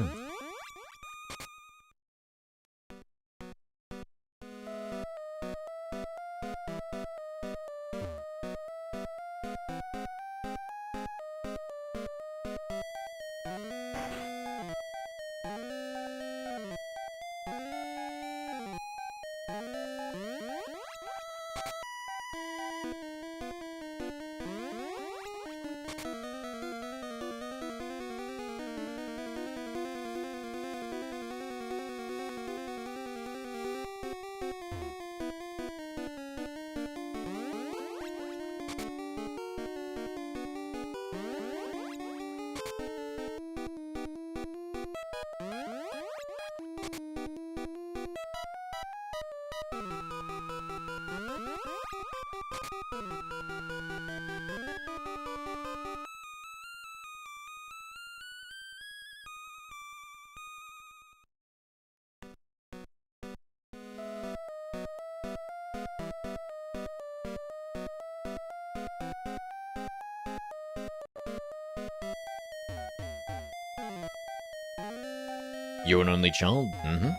You an only child? Mm-hmm.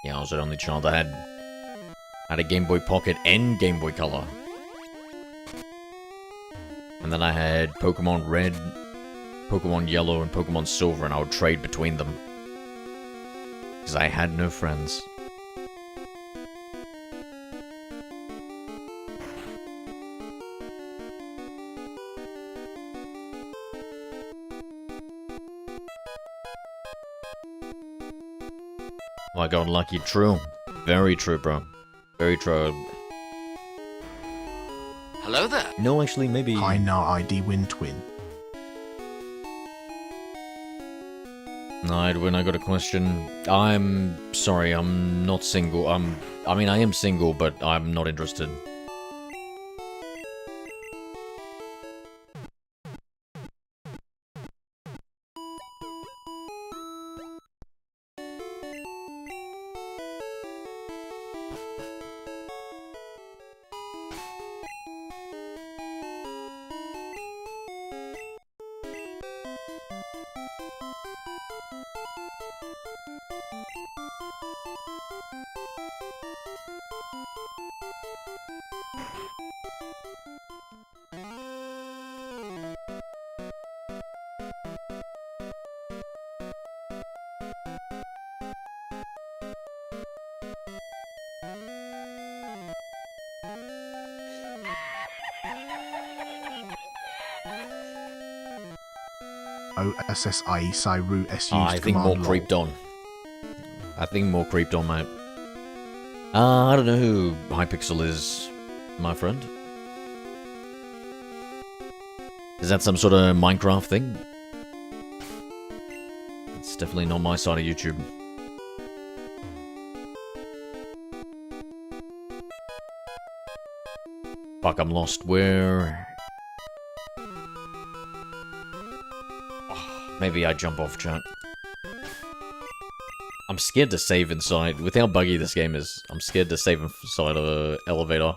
Yeah, I was an only child. I had a Game Boy Pocket and Game Boy Color. And then I had Pokemon Red, Pokemon Yellow, and Pokemon Silver, and I would trade between them. Because I had no friends. Oh my god, Lucky, true. Very true, bro. Very true. Hello there. No, actually, maybe... Hi now ID Win Twin. No, Edwin, I got a question. I'm sorry, I'm not single. I mean, I am single, but I'm not interested. OSSI Cyru S used I think more command creeped on. I think more creeped on, mate. I don't know who Hypixel is, my friend. Is that some sort of Minecraft thing? It's definitely not my side of YouTube. Fuck, I'm lost. Where... Maybe I jump off chat. I'm scared to save inside. With how buggy this game is, I'm scared to save inside of an elevator.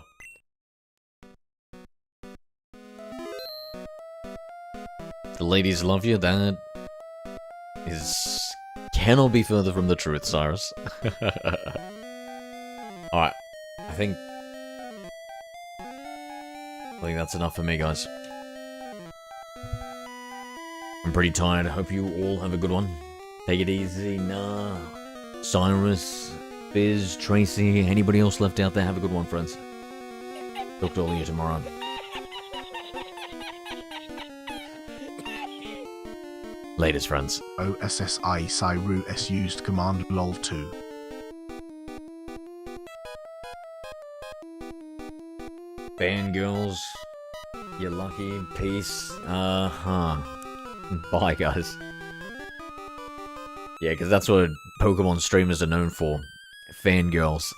The ladies love you. That is... cannot be further from the truth, Cyrus. Alright. I think that's enough for me, guys. I'm pretty tired. I hope you all have a good one. Take it easy. Nah. Cyrus, Fizz, Tracy, anybody else left out there, have a good one, friends. Talk to all of you tomorrow. Latest, friends. OSSI Cyru S used command lol 2. Fangirls, you're lucky. Peace. Bye, guys. Yeah, because that's what Pokemon streamers are known for. Fangirls.